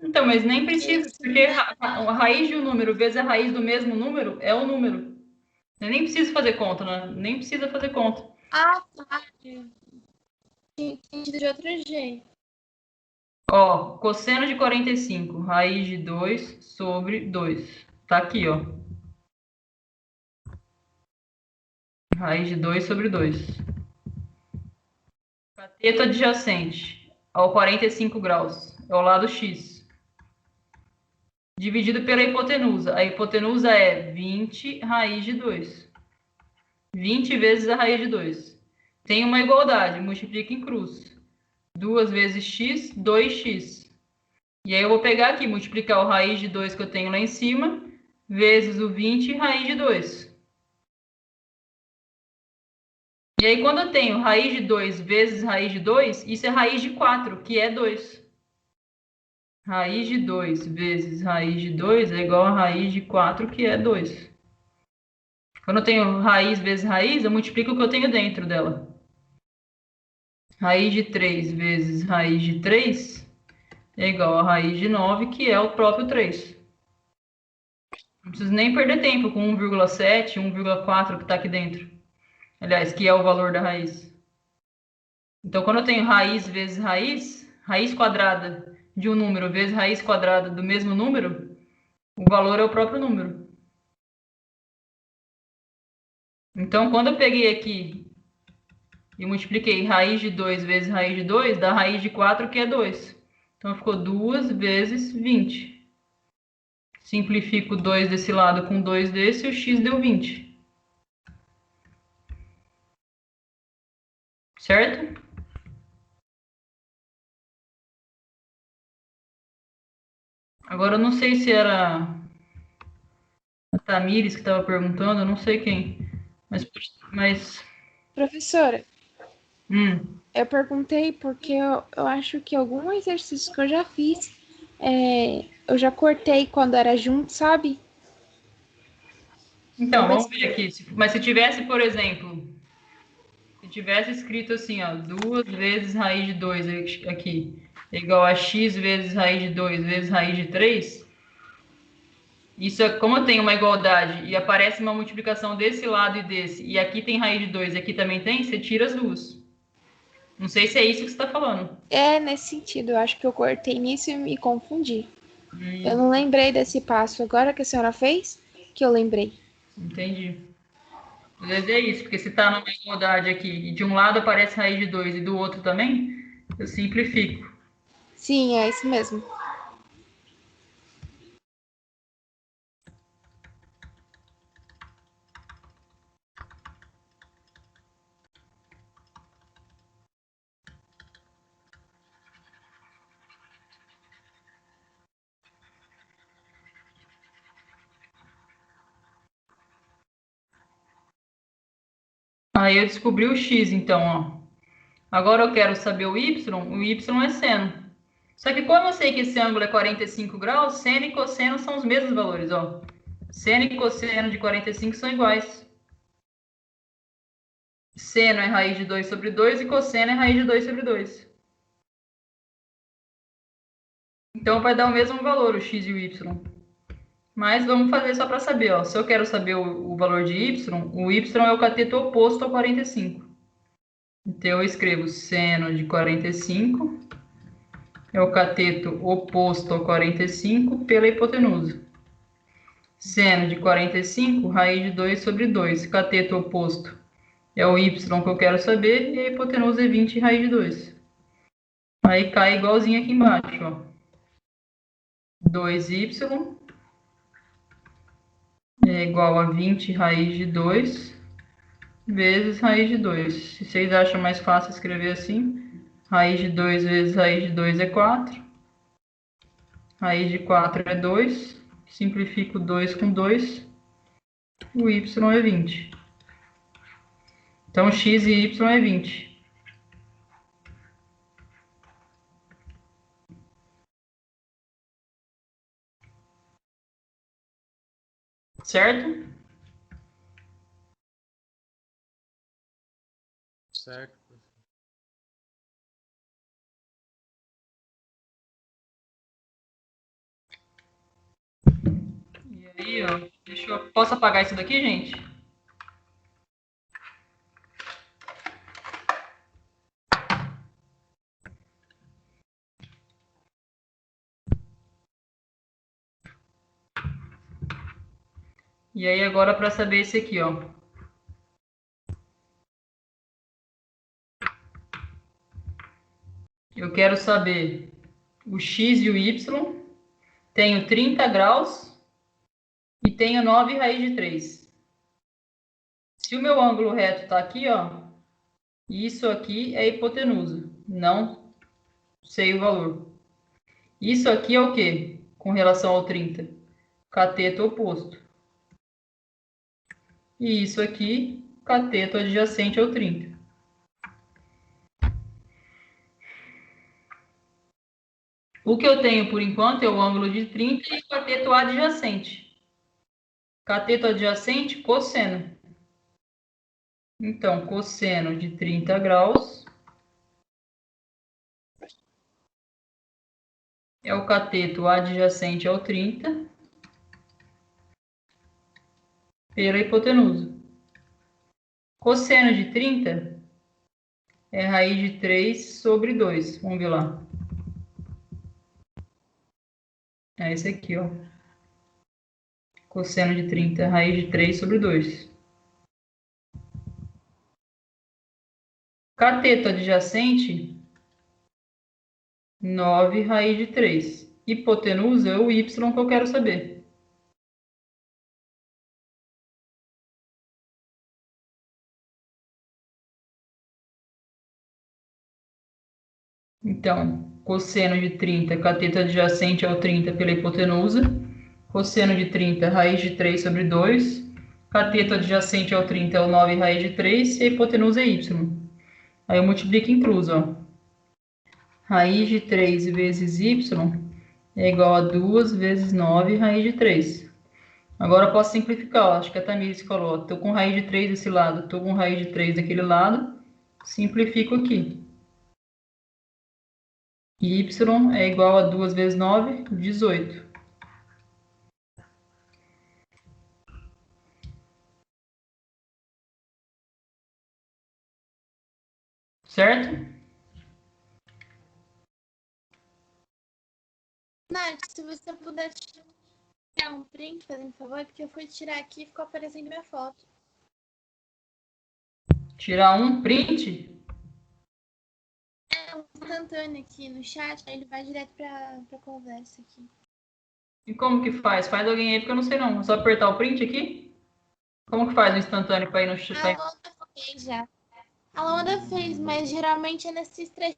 Então, mas nem precisa, Isso, porque né? a raiz de um número vezes a raiz do mesmo número é o número. Eu nem preciso fazer conta, né? Nem precisa fazer conta. Ah, tá. Tinha entendido de outro jeito. Ó, cosseno de 45, raiz de 2 sobre 2. Tá aqui, ó. Raiz de 2 sobre 2. Cateto adjacente ao 45 graus. É o lado x. Dividido pela hipotenusa. A hipotenusa é 20 raiz de 2. 20 vezes a raiz de 2. Tem uma igualdade, multiplica em cruz. 2 vezes x, 2x. E aí eu vou pegar aqui, multiplicar o raiz de 2 que eu tenho lá em cima, vezes o 20 raiz de 2. E aí quando eu tenho raiz de 2 vezes raiz de 2, isso é raiz de 4, que é 2. Raiz de 2 vezes raiz de 2 é igual a raiz de 4, que é 2. Quando eu tenho raiz vezes raiz, eu multiplico o que eu tenho dentro dela. Raiz de 3 vezes raiz de 3 é igual a raiz de 9, que é o próprio 3. Não preciso nem perder tempo com 1,7, 1,4 que está aqui dentro. Aliás, que é o valor da raiz. Então, quando eu tenho raiz vezes raiz, raiz quadrada de um número vezes raiz quadrada do mesmo número, o valor é o próprio número. Então, quando eu peguei aqui e multipliquei raiz de 2 vezes raiz de 2, dá raiz de 4, que é 2. Então, ficou 2 vezes 20. Simplifico 2 desse lado com 2 desse, e o x deu 20. Certo? Agora, eu não sei se era a Tamires que estava perguntando, eu não sei quem. Mas Professora, hum, eu perguntei porque eu acho que algum exercício que eu já fiz, eu já cortei quando era junto, sabe? então, Mas vamos ver aqui. Mas se tivesse, por exemplo, se tivesse escrito assim, ó, 2 vezes raiz de 2 aqui, é igual a x vezes raiz de 2 vezes raiz de 3, isso é, como eu tenho uma igualdade e aparece uma multiplicação desse lado e desse, e aqui tem raiz de 2 e aqui também tem, você tira as duas. Não sei se é isso que você está falando. é nesse sentido, eu acho que eu cortei nisso e me confundi. Eu não lembrei desse passo. Agora que a senhora fez, que eu lembrei. Entendi. Às vezes é isso, porque se está numa igualdade aqui e de um lado aparece raiz de 2 e do outro também, eu simplifico. Sim, é isso mesmo. Aí eu descobri o x, então, ó. Agora eu quero saber o y é seno. Só que como eu sei que esse ângulo é 45 graus, seno e cosseno são os mesmos valores, ó. Seno e cosseno de 45 são iguais. Seno é raiz de 2 sobre 2 e cosseno é raiz de 2 sobre 2. Então vai dar o mesmo valor, o x e o y. Mas vamos fazer só para saber, ó. Se eu quero saber o valor de y, o y é o cateto oposto ao 45. Então eu escrevo seno de 45 é o cateto oposto ao 45 pela hipotenusa. Seno de 45, raiz de 2 sobre 2. Cateto oposto é o y que eu quero saber e a hipotenusa é 20 raiz de 2. Aí cai igualzinho aqui embaixo, ó. 2y é igual a 20 raiz de 2 vezes raiz de 2. Se vocês acham mais fácil escrever assim, raiz de 2 vezes raiz de 2 é 4. Raiz de 4 é 2. Simplifico 2 com 2. O y é 20. Então, x e y é 20. Certo? Certo. E aí, ó, posso apagar isso daqui, gente? E aí, agora para saber esse aqui, ó. Eu quero saber o x e o y. Tenho 30 graus e tenho 9 raiz de 3. Se o meu ângulo reto está aqui, ó, isso aqui é hipotenusa. Não sei o valor. Isso aqui é o quê? Com relação ao 30? Cateto oposto. E isso aqui, cateto adjacente ao 30. O que eu tenho por enquanto é o ângulo de 30 e o cateto adjacente. Cateto adjacente, cosseno. Então, cosseno de 30 graus é o cateto adjacente ao 30 pela hipotenusa. Cosseno de 30 é raiz de 3 sobre 2. Vamos ver lá. É esse aqui, ó. Cosseno de 30 é raiz de 3 sobre 2. Cateto adjacente, 9 raiz de 3. Hipotenusa é o y que eu quero saber. Então, cosseno de 30, cateto adjacente ao 30 pela hipotenusa. Cosseno de 30, raiz de 3 sobre 2. Cateto adjacente ao 30 é o 9 raiz de 3 e a hipotenusa é y. Aí eu multiplico em cruz, ó. Raiz de 3 vezes y é igual a 2 vezes 9 raiz de 3. Agora eu posso simplificar, ó. Acho que a Tamires falou, estou com raiz de 3 desse lado, estou com raiz de 3 daquele lado, simplifico aqui. Y é igual a 2 vezes 9, 18. Certo? Nath, se você puder tirar um print, fazendo favor, porque eu fui tirar aqui e ficou aparecendo minha foto. Tirar um print? É um instantâneo aqui no chat, aí ele vai direto pra conversa aqui. E como que faz? Faz alguém aí, porque eu não sei não. É só apertar o print aqui? Como que faz no instantâneo para ir no A chat? Luanda fez já. A Luanda fez, mas geralmente é nesses 3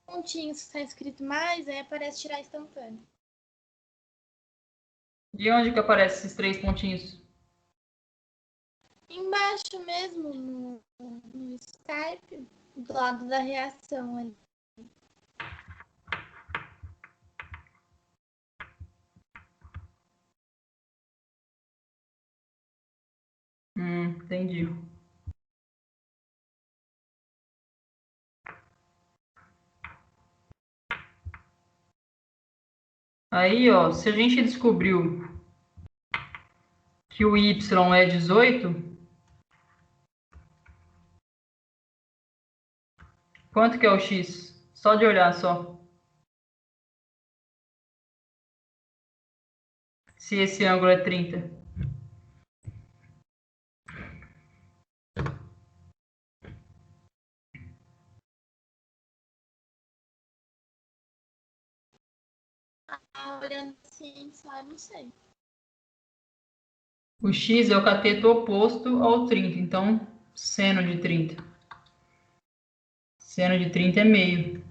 pontinhos que está escrito mais, aí aparece tirar instantâneo. De onde que aparece esses 3 pontinhos? Embaixo mesmo, no Skype, do lado da reação ali. Entendi. Aí, ó, se a gente descobriu que o y é 18, quanto que é o x? Só de olhar só. Se esse ângulo é 30. Olhando assim, só não sei. O x é o cateto oposto ao 30, então seno de 30. Seno de 30 é meio.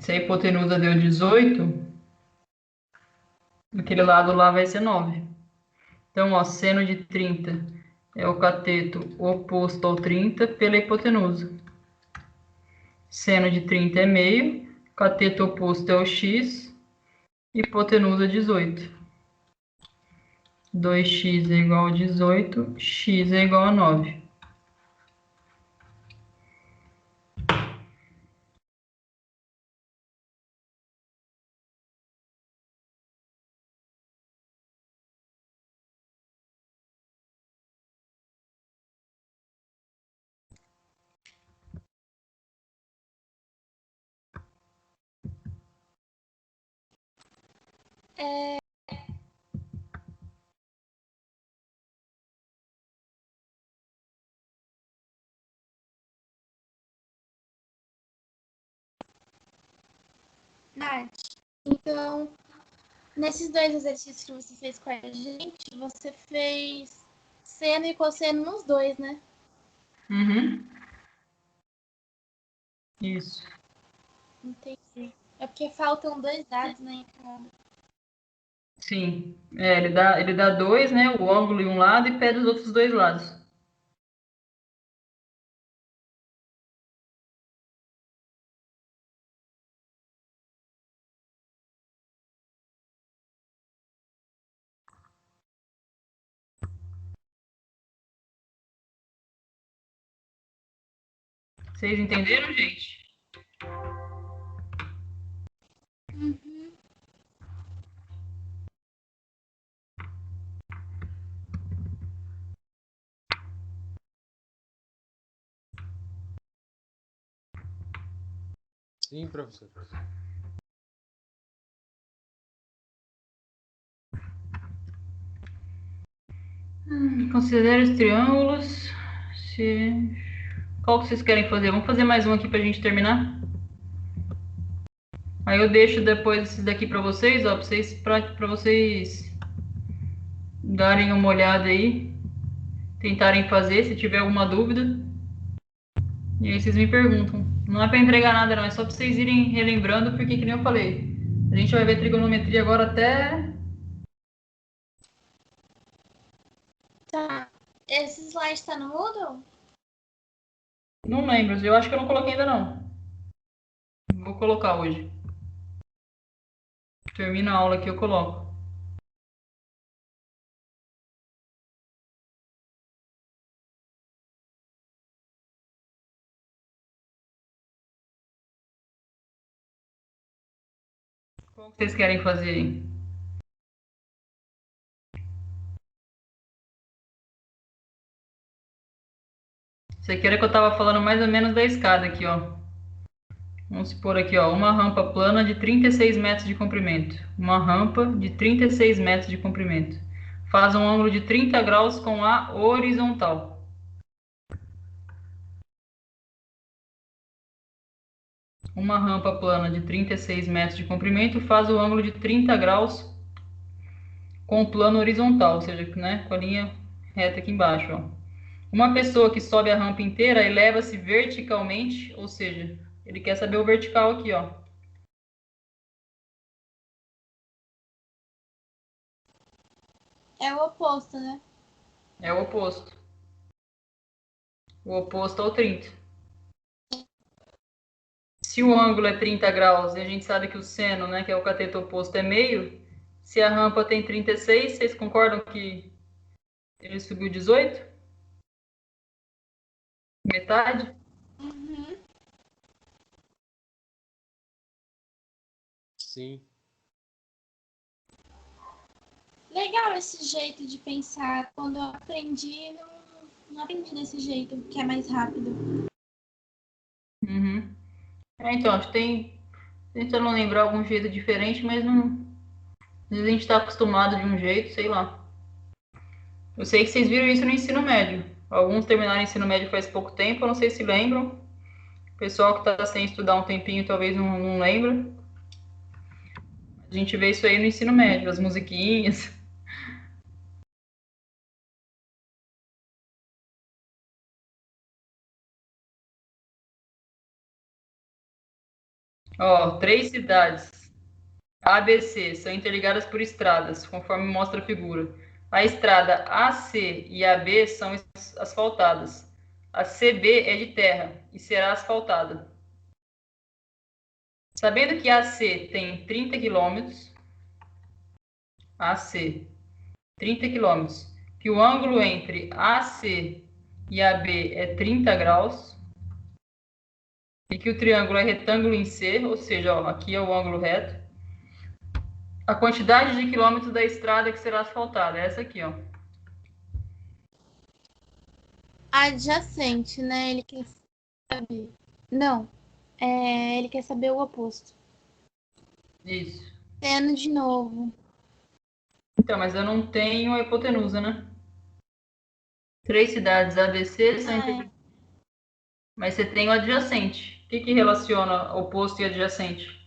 Se a hipotenusa deu 18, aquele lado lá vai ser 9. Então, ó, seno de 30 é o cateto oposto ao 30 pela hipotenusa. Seno de 30 é meio, cateto oposto é o x, hipotenusa 18. 2x é igual a 18, x é igual a 9. Nath, então, nesses 2 exercícios que você fez com a gente, você fez seno e cosseno nos 2, né? Uhum. Isso. Entendi. É porque faltam 2 dados, né, em cada. Sim. É, ele dá 2, né? O ângulo em um lado e pede os outros 2 lados. Vocês entenderam, gente? Uhum. Sim, professor. Considere os triângulos. Se... Qual que vocês querem fazer? Vamos fazer mais um aqui pra gente terminar? Aí eu deixo depois esses daqui pra vocês, ó, pra vocês darem uma olhada aí, tentarem fazer, se tiver alguma dúvida. E aí vocês me perguntam. Não é pra entregar nada, não, é só pra vocês irem relembrando, porque que nem eu falei. A gente vai ver trigonometria agora até... Tá. Esse slide tá no Moodle? Não lembro, eu acho que eu não coloquei ainda não. Vou colocar hoje. Termina a aula aqui, eu coloco. Qual que vocês querem fazer aí? Isso aqui era que eu tava falando mais ou menos da escada aqui, ó. Vamos supor aqui, ó, uma rampa plana de 36 metros de comprimento. Uma rampa de 36 metros de comprimento. faz um ângulo de 30 graus com a horizontal. Uma rampa plana de 36 metros de comprimento faz o ângulo de 30 graus com o plano horizontal, ou seja, né, com a linha reta aqui embaixo. Ó. Uma pessoa que sobe a rampa inteira eleva-se verticalmente, ou seja, ele quer saber o vertical aqui, ó. É o oposto, né? É o oposto. O oposto ao 30. Se o ângulo é 30 graus e a gente sabe que o seno, né, que é o cateto oposto, é meio, se a rampa tem 36, vocês concordam que ele subiu 18? Metade? Uhum. Sim. Legal esse jeito de pensar. Quando eu aprendi, não aprendi desse jeito, que é mais rápido. Uhum. Então, acho que tem. Tentando lembrar algum jeito diferente, mas não. Às vezes a gente está acostumado de um jeito, sei lá. Eu sei que vocês viram isso no ensino médio. Alguns terminaram o ensino médio faz pouco tempo, eu não sei se lembram. O pessoal que está sem estudar um tempinho talvez não lembra. A gente vê isso aí no ensino médio, as musiquinhas. Ó, 3 cidades A, B, C são interligadas por estradas, conforme mostra a figura. A estrada AC e a B são asfaltadas. A CB é de terra e será asfaltada. Sabendo que a AC tem 30 quilômetros, AC, 30 quilômetros, que o ângulo entre AC e AB é 30 graus, e que o triângulo é retângulo em C, ou seja, ó, aqui é o ângulo reto, a quantidade de quilômetros da estrada que será asfaltada é essa aqui, ó. Adjacente, né? Ele quer saber. Não. Ele quer saber o oposto. Isso. Tendo de novo. Então, mas eu não tenho a hipotenusa, né? 3 cidades ABC são É. mas você tem o adjacente. O que relaciona oposto e adjacente?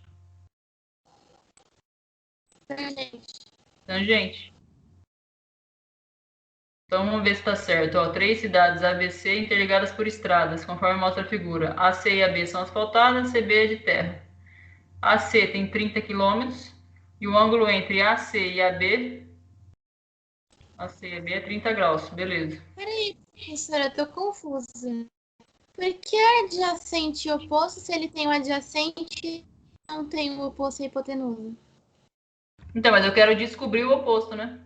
Tangente. Tangente. Então vamos ver se está certo. Ó, 3 cidades ABC interligadas por estradas, conforme mostra a figura. AC e AB são asfaltadas, CB é de terra. AC tem 30 quilômetros e o ângulo entre AC e AB, AC e AB é 30 graus. Beleza. Peraí, professora, eu tô confusa. Por que é adjacente e oposto se ele tem o adjacente e não tem o oposto e a hipotenusa? Então, mas eu quero descobrir o oposto, né?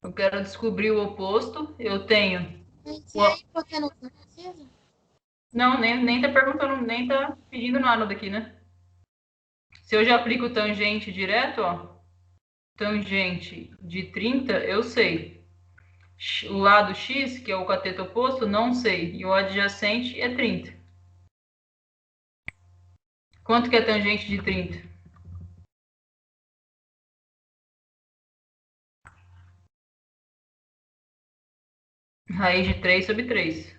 Eu quero descobrir o oposto. Eu tenho. Mas e a hipotenusa não precisa? Não, nem tá perguntando, nem tá pedindo nada daqui, né? Se eu já aplico tangente direto, ó, tangente de 30, eu sei. O lado X, que é o cateto oposto, não sei. E o adjacente é 30. Quanto que é tangente de 30? Raiz de 3 sobre 3.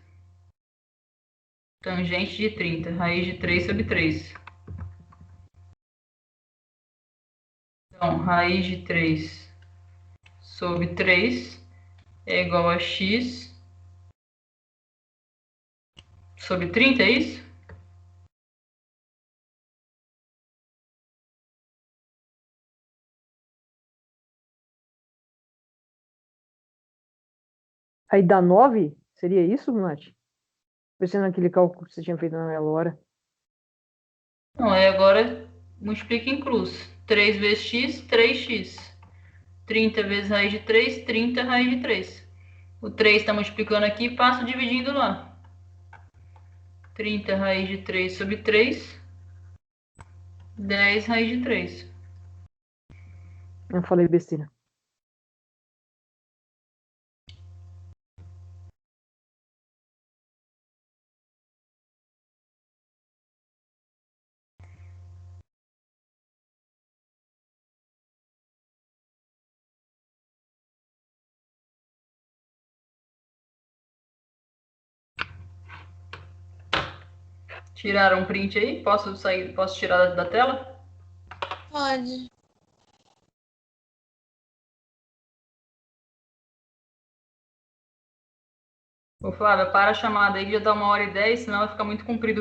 Tangente de 30. Raiz de 3 sobre 3. Então, raiz de 3 sobre 3 é igual a x sobre 30, é isso? Aí dá 9? Seria isso, Nath? Pensando naquele cálculo que você tinha feito na hora. Não, aí agora multiplica em cruz. 3 vezes x, 3x. 30 vezes raiz de 3, 30 raiz de 3. O 3 está multiplicando aqui, passo dividindo lá. 30 raiz de 3 sobre 3, 10 raiz de 3. Eu falei besteira. Tiraram um print aí? Posso sair? Posso tirar da tela? Pode. Ô, Flávia, para a chamada aí, já dá 1h10, senão vai ficar muito comprido